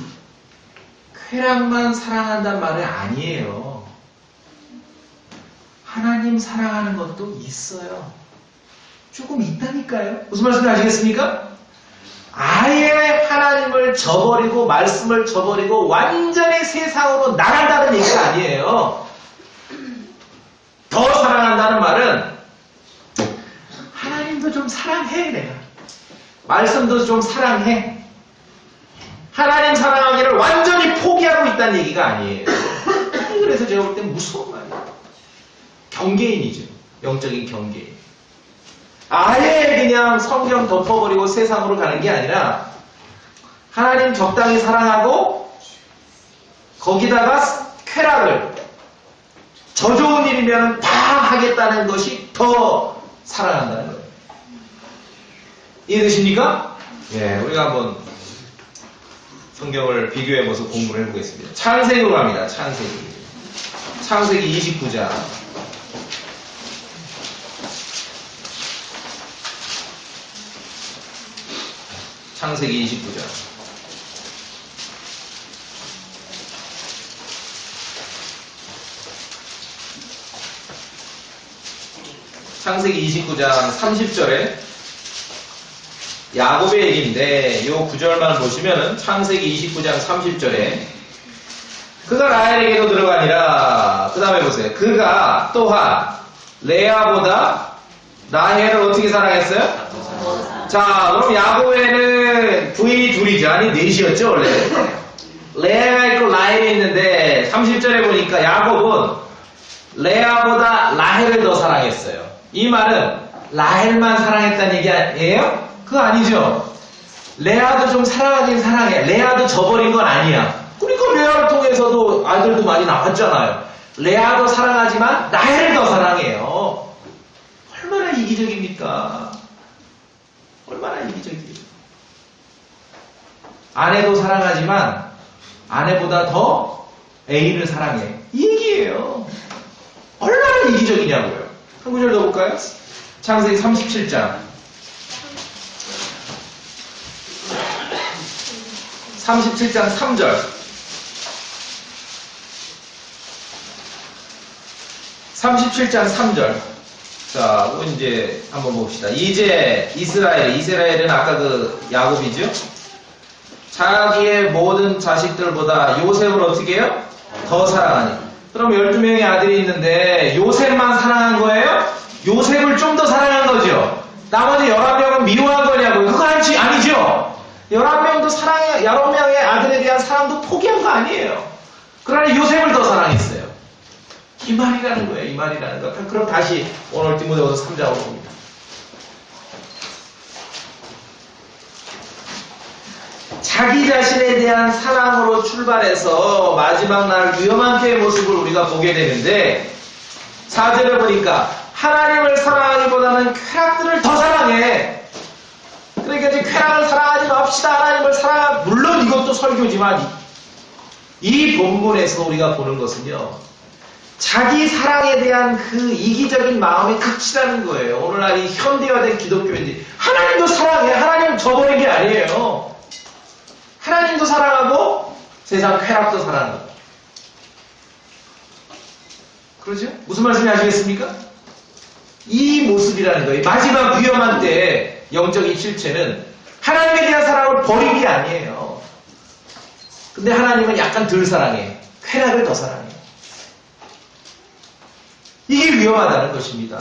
쾌락만 사랑한다는 말은 아니에요. 하나님 사랑하는 것도 있어요. 조금 있다니까요. 무슨 말씀인지 아시겠습니까? 아예 하나님을 저버리고 말씀을 저버리고 완전히 세상으로 나간다는 얘기가 아니에요. 더 사랑한다는 말은 하나님도 좀 사랑해, 내가. 말씀도 좀 사랑해. 하나님 사랑하기를 완전히 포기하고 있다는 얘기가 아니에요. 그래서 제가 볼 땐 무서운 말이에요. 경계인이죠. 영적인 경계인. 아예 그냥 성경 덮어버리고 세상으로 가는 게 아니라 하나님 적당히 사랑하고 거기다가 쾌락을 저 좋은 일이면 다 하겠다는 것이 더 사랑한다는 거예요. 이해되십니까? 예, 우리가 한번 성경을 비교해봐서 공부를 해보겠습니다. 창세기로 갑니다. 창세기 29장. 창세기 29장. 창세기 29장 30절에 야곱의 얘기인데 요 구절만 보시면은 창세기 29장 30절에 그가 라헬에게도 들어가니라. 그 다음에 보세요. 그가 또한 레아보다 라헬을 어떻게 사랑했어요? 자, 그럼 야곱에는 부인이 둘이죠. 아니 넷이었죠 원래. 레아가 있고 라헬이 있는데 30절에 보니까 야곱은 레아보다 라헬을 더 사랑했어요. 이 말은 라헬만 사랑했다는 얘기 아니에요? 그거 아니죠. 레아도 좀 사랑하긴 사랑해. 레아도 저버린 건 아니야. 그러니까 레아를 통해서도 아들도 많이 나왔잖아요. 레아도 사랑하지만 라헬을 더 사랑해요. 얼마나 이기적입니까? 얼마나 이기적이에요. 아내도 사랑하지만 아내보다 더 애인을 사랑해. 이 얘기예요. 얼마나 이기적이냐고요. 한 구절 더 볼까요? 창세기 37장 3절 37장 3절. 자, 이제 한번 봅시다. 이제 이스라엘은 아까 그 야곱이죠? 자기의 모든 자식들보다 요셉을 어떻게 해요? 더 사랑하니. 그럼 12명의 아들이 있는데 요셉만 사랑한 거예요? 요셉을 좀 더 사랑한 거죠? 나머지 11명은 미워한 거냐고요? 그거 아니죠? 11명의 아들에 대한 사랑도 포기한 거 아니에요. 그러나 요셉을 더 사랑했어요. 이 말이라는 거예요. 그럼 다시 오늘 디모데후서 3장으로 봅니다. 자기 자신에 대한 사랑으로 출발해서 마지막 날 위험한 때의 모습을 우리가 보게 되는데 4절을 보니까 하나님을 사랑하기보다는 쾌락들을 더 사랑해. 그러니까 이제 쾌락을 사랑하지 맙시다. 하나님을 물론 이것도 설교지만 이 본문에서 우리가 보는 것은요. 자기 사랑에 대한 그 이기적인 마음이 극치라는 거예요. 오늘날 이 현대화된 기독교인들이 하나님도 사랑해. 하나님 저버린 게 아니에요. 하나님도 사랑하고 세상 쾌락도 사랑하고. 그러죠? 무슨 말씀인지 아시겠습니까? 이 모습이라는 거예요. 마지막 위험한 때의 영적인 실체는 하나님에 대한 사랑을 버린 게 아니에요. 근데 하나님은 약간 덜 사랑해. 쾌락을 더 사랑해. 이게 위험하다는 것입니다.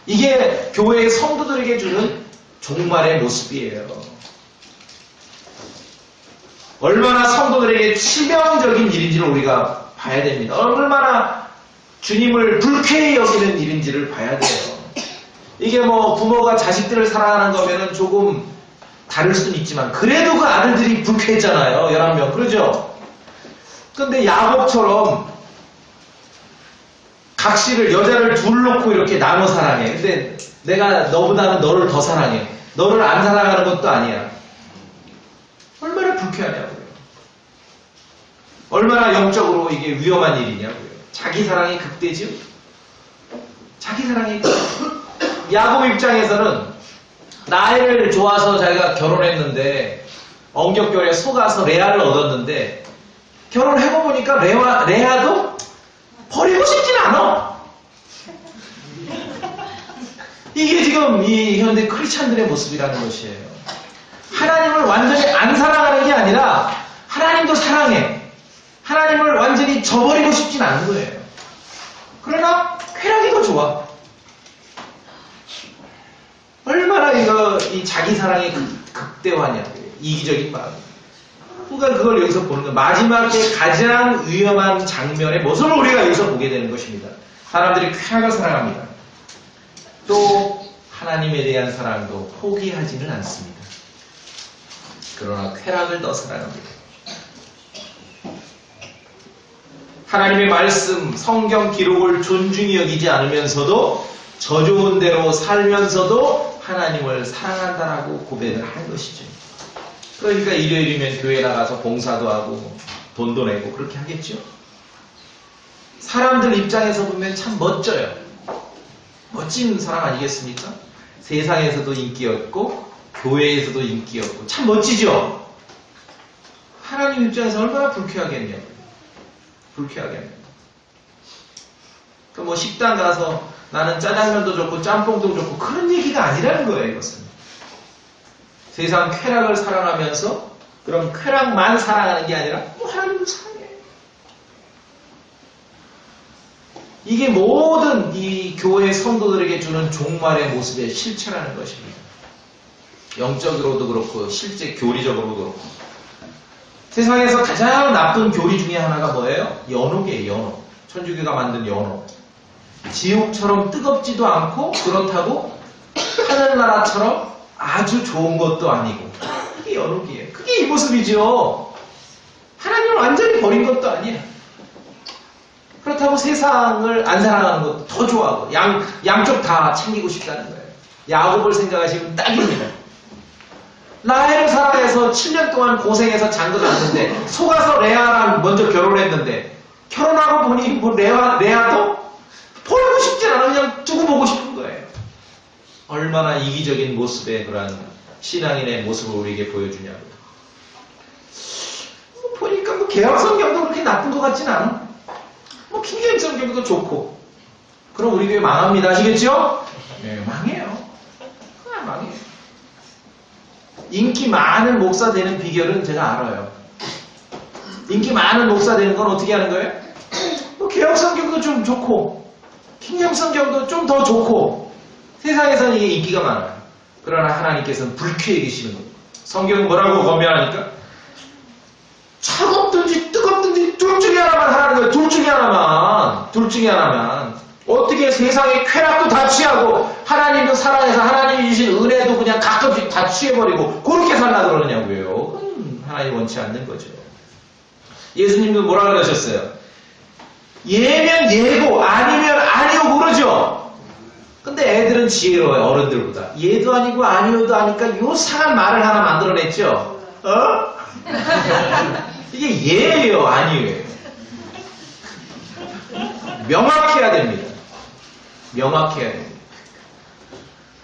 이게 교회의 성도들에게 주는 종말의 모습이에요. 얼마나 성도들에게 치명적인 일인지를 우리가 봐야 됩니다. 얼마나 주님을 불쾌히 여기는 일인지를 봐야 돼요. 이게 뭐 부모가 자식들을 사랑하는 거면은 조금 다를 수는 있지만 그래도 그 아들들이 불쾌했잖아요. 11명. 그러죠? 근데 야곱처럼 각시를 여자를 둘 놓고 이렇게 나눠 사랑해. 근데 내가 너보다는 너를 더 사랑해. 너를 안 사랑하는 것도 아니야. 얼마나 불쾌하냐고요. 얼마나 영적으로 이게 위험한 일이냐고요. 자기 사랑이 극대죠. 자기 사랑이 야곱 입장에서는 라헬을 좋아서 자기가 결혼했는데 엄격결에 속아서 레아를 얻었는데 결혼해보니까 레아도 버리고 싶진 않아. 이게 지금 이 현대 크리스찬들의 모습이라는 것이에요. 하나님을 완전히 안 사랑하는 게 아니라 하나님도 사랑해. 하나님을 완전히 저버리고 싶진 않은 거예요. 그러나 쾌락이 더 좋아. 얼마나 이 자기 사랑이 극대화냐고요. 이기적인 마음. 그러니까 그걸 여기서 보는 거예요. 마지막에 가장 위험한 장면의 모습을 우리가 여기서 보게 되는 것입니다. 사람들이 쾌락을 사랑합니다. 또 하나님에 대한 사랑도 포기하지는 않습니다. 그러나 쾌락을 더 사랑합니다. 하나님의 말씀, 성경 기록을 존중히 여기지 않으면서도 저 좋은 대로 살면서도 하나님을 사랑한다라고 고백을 하는 것이죠. 그러니까 일요일이면 교회 나가서 봉사도 하고 돈도 내고 그렇게 하겠죠. 사람들 입장에서 보면 참 멋져요. 멋진 사람 아니겠습니까? 세상에서도 인기였고 교회에서도 인기였고 참 멋지죠. 하나님 입장에서 얼마나 불쾌하겠냐고요. 불쾌하겠네요. 그러니까 뭐 식당 가서 나는 짜장면도 좋고 짬뽕도 좋고 그런 얘기가 아니라는 거예요. 이것은 세상 쾌락을 사랑하면서 그럼 쾌락만 사랑하는 게 아니라 하나님을 사랑해. 이게 모든 이 교회 성도들에게 주는 종말의 모습의 실체라는 것입니다. 영적으로도 그렇고 실제 교리적으로도 그렇고. 세상에서 가장 나쁜 교리 중에 하나가 뭐예요? 연옥이에요. 연옥. 천주교가 만든 연옥. 지옥처럼 뜨겁지도 않고 그렇다고 하늘나라처럼 아주 좋은 것도 아니고 그게 연옥이에요. 그게 이 모습이죠. 하나님을 완전히 버린 것도 아니에요. 그렇다고 세상을 안 사랑하는 것도 더 좋아하고 양쪽 다 챙기고 싶다는 거예요. 야곱을 생각하시면 딱입니다. 라헬을 사랑해서 7년 동안 고생해서 장가를 갔는데 속아서 레아랑 먼저 결혼했는데 결혼하고 보니 뭐 레아도 버리고 싶지 않아 그냥 두고 보고 싶은 거예요. 얼마나 이기적인 모습의 그러한 신앙인의 모습을 우리에게 보여주냐고요. 보니까 뭐 개혁 성경도 그렇게 나쁜 것 같진 않아. 뭐 킹제임 성경도 좋고. 그럼 우리 교회 망합니다. 아시겠죠? 네, 망해요. 그냥 망해요. 인기 많은 목사 되는 비결은 제가 알아요. 인기 많은 목사 되는 건 어떻게 하는 거예요? 뭐 개혁 성경도 좀 좋고 킹제임 성경도 좀 더 좋고 세상에서는 이게 인기가 많아요. 그러나 하나님께서는 불쾌해 계시는 거예요. 성경은 뭐라고 권면하니까? 차갑든지 뜨겁든지 둘 중에 하나만 하라는 거예요. 둘 중에 하나만. 둘 중에 하나만. 어떻게 세상의 쾌락도 다 취하고 하나님도 사랑해서 하나님이 주신 은혜도 그냥 가끔씩 다 취해버리고 그렇게 살라 그러냐고요. 그건 하나님 원치 않는 거죠. 예수님도 뭐라 그러셨어요? 예면 예고 아니면 아니오 그러죠. 근데 애들은 지혜로워요. 어른들보다. 예도 아니고 아니오도 아니까 요상한 말을 하나 만들어냈죠. 어? 이게 예예요 아니에요. 명확해야 됩니다. 명확해야 됩니다.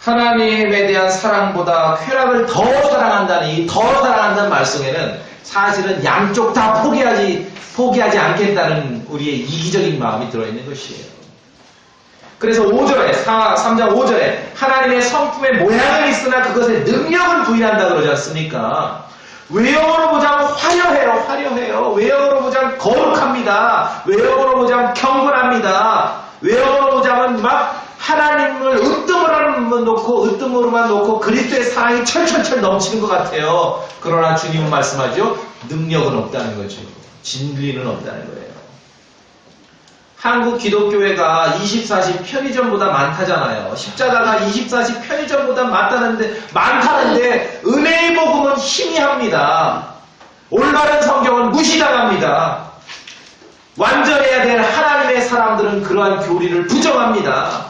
하나님에 대한 사랑보다 쾌락을 더 사랑한다는 이 더 사랑한다는 말씀에는 사실은 양쪽 다 포기하지 않겠다는 우리의 이기적인 마음이 들어있는 것이에요. 그래서 5절에 3장 5절에 하나님의 성품의 모양은 있으나 그것의 능력을 부인한다 그러지 않습니까? 외형으로 보자면 화려해요. 외형으로 보자면 거룩합니다. 외형으로 보자면 경건합니다. 외형으로 보자면 막 하나님을 으뜸으로만 놓고 그리스도의 사랑이 철철철 넘치는 것 같아요. 그러나 주님은 말씀하죠. 능력은 없다는 거죠. 진리는 없다는 거예요. 한국 기독교회가 24시 편의점보다 많다잖아요. 십자가가 24시 편의점보다 많다는데 은혜의 복음은 희미합니다. 올바른 성경은 무시당합니다. 완전해야 될 하나님의 사람들은 그러한 교리를 부정합니다.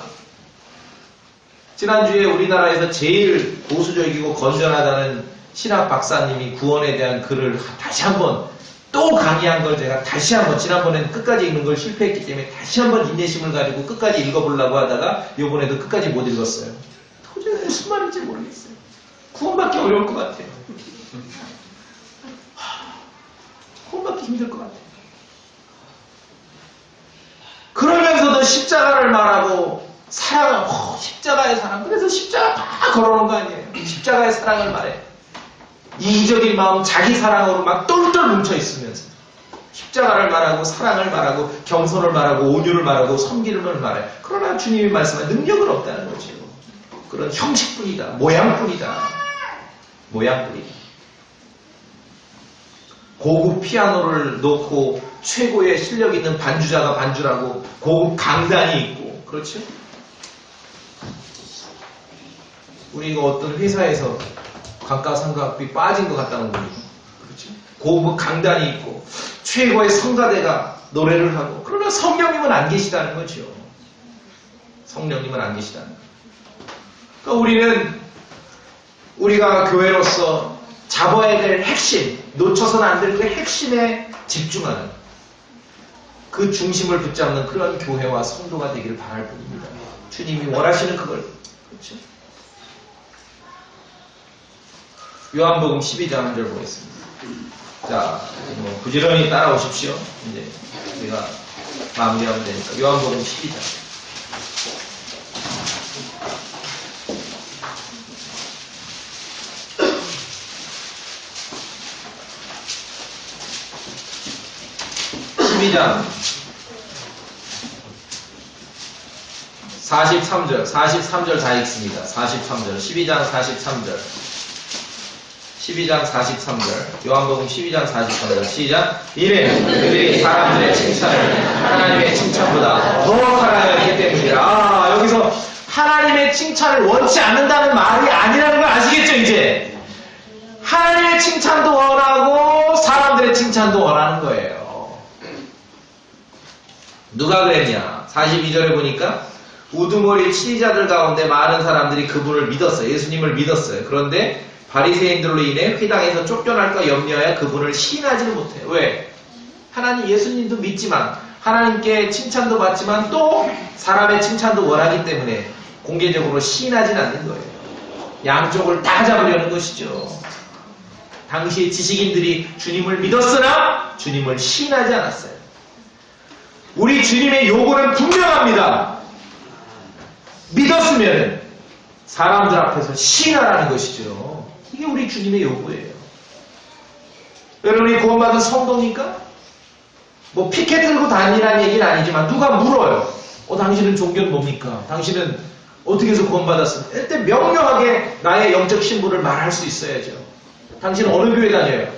지난주에 우리나라에서 제일 보수적이고 건전하다는 신학 박사님이 구원에 대한 글을 다시 한번 또 강의한 걸 제가 다시 한번 지난번에는 끝까지 읽는 걸 실패했기 때문에 다시 한번 인내심을 가지고 끝까지 읽어보려고 하다가 이번에도 끝까지 못 읽었어요. 도저히 무슨 말인지 모르겠어요. 구원받기 어려울 것 같아요. 구원받기 힘들 것 같아요. 그러면서도 십자가를 말하고 사랑을 십자가의 사랑 그래서 십자가 다 걸어놓은 거 아니에요. 십자가의 사랑을 말해. 이기적인 마음 자기 사랑으로 막 똘똘 뭉쳐있으면서 십자가를 말하고 사랑을 말하고 겸손을 말하고 온유를 말하고 섬기름을 말해. 그러나 주님이 말씀한 능력은 없다는 거죠. 그런 형식뿐이다. 모양뿐이다. 모양뿐이다. 고급 피아노를 놓고 최고의 실력 있는 반주자가 반주라고 고급 강단이 있고, 그렇죠? 우리가 어떤 회사에서 감가상각비 빠진 것 같다는 거죠. 그렇죠? 고급 강단이 있고 최고의 성가대가 노래를 하고, 그러나 성령님은 안 계시다는 거죠. 성령님은 안 계시다는 거죠. 그러니까 우리는 우리가 교회로서 잡아야 될 핵심, 놓쳐서는 안 될 그 핵심에 집중하는, 그 중심을 붙잡는 그런 교회와 성도가 되기를 바랄 뿐입니다. 주님이 원하시는 그걸. 그렇죠? 요한복음 12장 1절 보겠습니다. 자, 뭐 부지런히 따라오십시오. 이제 우리가 마무리하면 되니까. 요한복음 12장. 장 43절 다 읽습니다. 43절, 12장 43절, 12장 43절, 요한복음 12장 43절, 시작. 이는 그들이 사람들의 칭찬을 하나님의 칭찬보다 더 사랑하기 때문이라. 아, 여기서 하나님의 칭찬을 원치 않는다는 말이 아니라는 걸 아시겠죠, 이제? 하나님의 칭찬도 원하고 사람들의 칭찬도 원하는 거예요. 누가 그랬냐? 42절에 보니까 우두머리 치리자들 가운데 많은 사람들이 그분을 믿었어요. 예수님을 믿었어요. 그런데 바리새인들로 인해 회당에서 쫓겨날까 염려하여 그분을 시인하지는 못해요. 왜? 하나님 예수님도 믿지만 하나님께 칭찬도 받지만 또 사람의 칭찬도 원하기 때문에 공개적으로 시인하진 않는 거예요. 양쪽을 다 잡으려는 것이죠. 당시 지식인들이 주님을 믿었으나 주님을 시인하지 않았어요. 우리 주님의 요구는 분명합니다. 믿었으면 사람들 앞에서 시인하라는 것이죠. 이게 우리 주님의 요구예요. 여러분이 구원받은 성도니까 뭐 피켓 들고 다니라는 얘기는 아니지만 누가 물어요. 당신은 종교는 뭡니까? 당신은 어떻게 해서 구원받았습니까? 일단 명료하게 나의 영적 신분을 말할 수 있어야죠. 당신은 어느 교회 다녀요?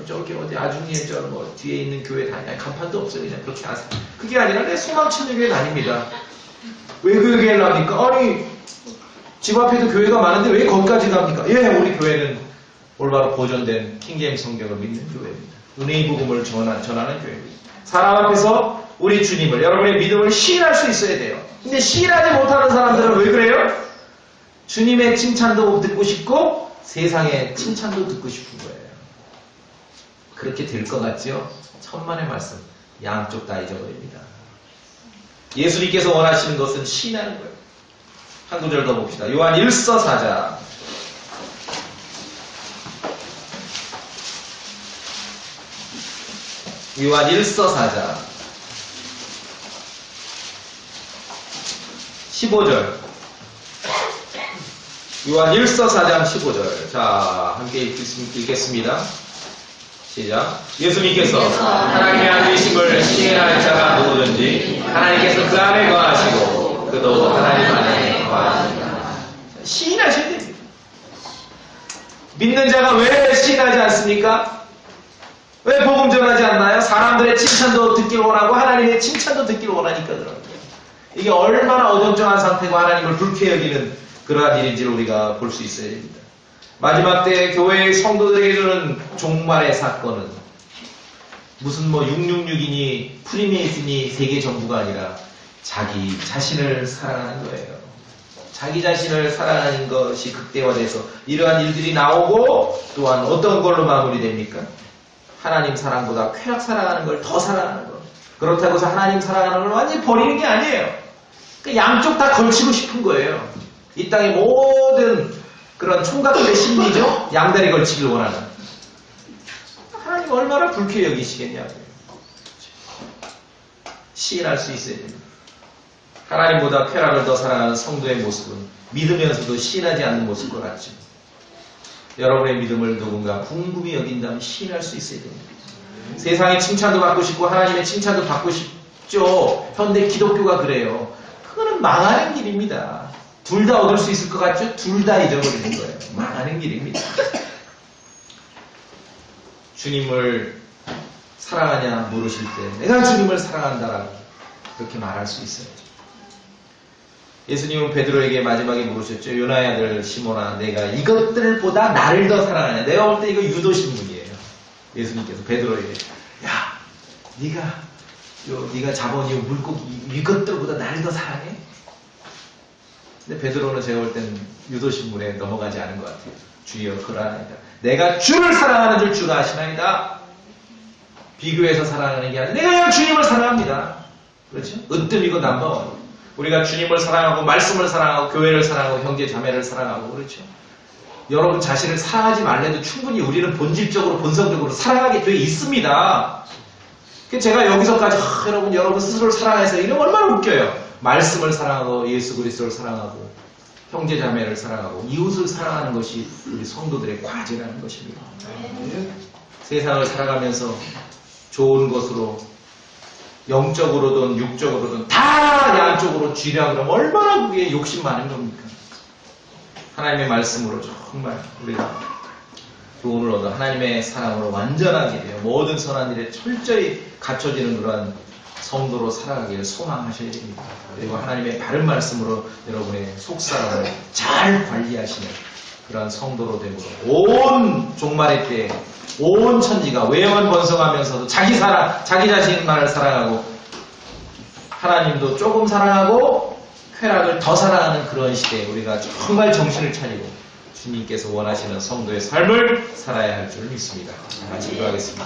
저기 어디 아중리에 저 뭐 뒤에 있는 교회 다녀요. 간판도 없어요. 그냥 그렇게 하세요. 그게 아니라 내 소망천녀교회 다닙니다. 왜 그 교회를 합니까? 아니 집 앞에도 교회가 많은데 왜 거기까지 갑니까? 예, 우리 교회는 올바로 보존된 킹제임스 성경을 믿는 교회입니다. 은혜의 복음을 전하는 교회입니다. 사람 앞에서 우리 주님을, 여러분의 믿음을 시인할 수 있어야 돼요. 근데 시인하지 못하는 사람들은 왜 그래요? 주님의 칭찬도 듣고 싶고 세상의 칭찬도 듣고 싶은 거예요. 그렇게 될 것 같죠? 천만의 말씀, 양쪽 다 잊어버립니다. 예수님께서 원하시는 것은 시인하는 거예요. 한 구절 더 봅시다. 요한 1서 4장. 요한 1서 4장 15절. 요한 1서 4장 15절. 자, 함께 읽겠습니다. 시작. 예수님께서 하나님의 아들이심을 시인할 자가 누구든지 하나님께서 그 안에 거하시고 그도 하나님 안에 거하십니다. 시인하셔야 됩니다. 믿는 자가 왜 시인하지 않습니까? 왜 복음 전하지 않나요? 사람들의 칭찬도 듣길 원하고 하나님의 칭찬도 듣길 원하니까 그러는 거예요. 이게 얼마나 어정쩡한 상태고 하나님을 불쾌 여기는 그러한 일인지를 우리가 볼 수 있어야 됩니다. 마지막 때 교회의 성도들에게 주는 종말의 사건은 무슨 뭐 666이니 프리메이슨이 세계 정부가 아니라 자기 자신을 사랑하는 거예요. 자기 자신을 사랑하는 것이 극대화돼서 이러한 일들이 나오고, 또한 어떤 걸로 마무리됩니까? 하나님 사랑보다 쾌락 사랑하는 걸 더 사랑하는 것. 그렇다고 해서 하나님 사랑하는 걸 완전히 버리는 게 아니에요. 그러니까 양쪽 다 걸치고 싶은 거예요. 이 땅의 모든 그런 총각들의 심리죠. 양다리 걸치길 원하는. 하나님 얼마나 불쾌 여기시겠냐고요. 시인할 수 있어야 됩니다. 하나님보다 쾌락을 더 사랑하는 성도의 모습은 믿으면서도 시인하지 않는 모습과 같죠. 여러분의 믿음을 누군가 궁금히 여긴다면 시인할 수 있어야 됩니다. 세상의 칭찬도 받고 싶고 하나님의 칭찬도 받고 싶죠. 현대 기독교가 그래요. 그거는 망하는 길입니다. 둘 다 얻을 수 있을 것 같죠? 둘 다 잊어버리는 거예요. 망하는 길입니다. 주님을 사랑하냐 물으실 때 내가 주님을 사랑한다라고 그렇게 말할 수 있어요. 예수님은 베드로에게 마지막에 물으셨죠. 요나의 아들 시몬아, 내가 이것들보다 나를 더 사랑하냐. 내가 볼 때 이거 유도신문이에요. 예수님께서 베드로에게, 야, 네가 잡아온 이 물고기 이것들보다 나를 더 사랑해? 근데 베드로는 제가 볼 때는 유도신문에 넘어가지 않은 것 같아요. 주여 그러하나이다. 내가 주를 사랑하는 줄 주가 아시나이다. 비교해서 사랑하는 게 아니라 내가 그냥 주님을 사랑합니다. 그렇죠? 으뜸이고 넘버원. 우리가 주님을 사랑하고 말씀을 사랑하고 교회를 사랑하고 형제 자매를 사랑하고 그렇죠. 여러분 자신을 사랑하지 말래도 충분히 우리는 본질적으로 본성적으로 사랑하게 되어 있습니다. 제가 여기서까지 여러분 스스로를 사랑해서 이러면 얼마나 웃겨요. 말씀을 사랑하고 예수 그리스도를 사랑하고 형제 자매를 사랑하고 이웃을 사랑하는 것이 우리 성도들의 과제라는 것입니다. 세상을 살아가면서 좋은 것으로 영적으로든 육적으로든 다 양쪽으로 쥐려 그러면 얼마나 그게 욕심 많은 겁니까? 하나님의 말씀으로 정말 우리가 교훈을 얻어 하나님의 사랑으로 완전하게 되어 모든 선한 일에 철저히 갖춰지는 그러한 성도로 살아가기를 소망하셔야 됩니다. 그리고 하나님의 바른 말씀으로 여러분의 속사람을 잘 관리하시는 그러한 성도로 됨으로 온 종말의 때에 온 천지가 외형은 번성하면서도 자기 자신만을 사랑하고 하나님도 조금 사랑하고 쾌락을 더 사랑하는 그런 시대에 우리가 정말 정신을 차리고 주님께서 원하시는 성도의 삶을 살아야 할 줄 믿습니다. 같이 기도하겠습니다.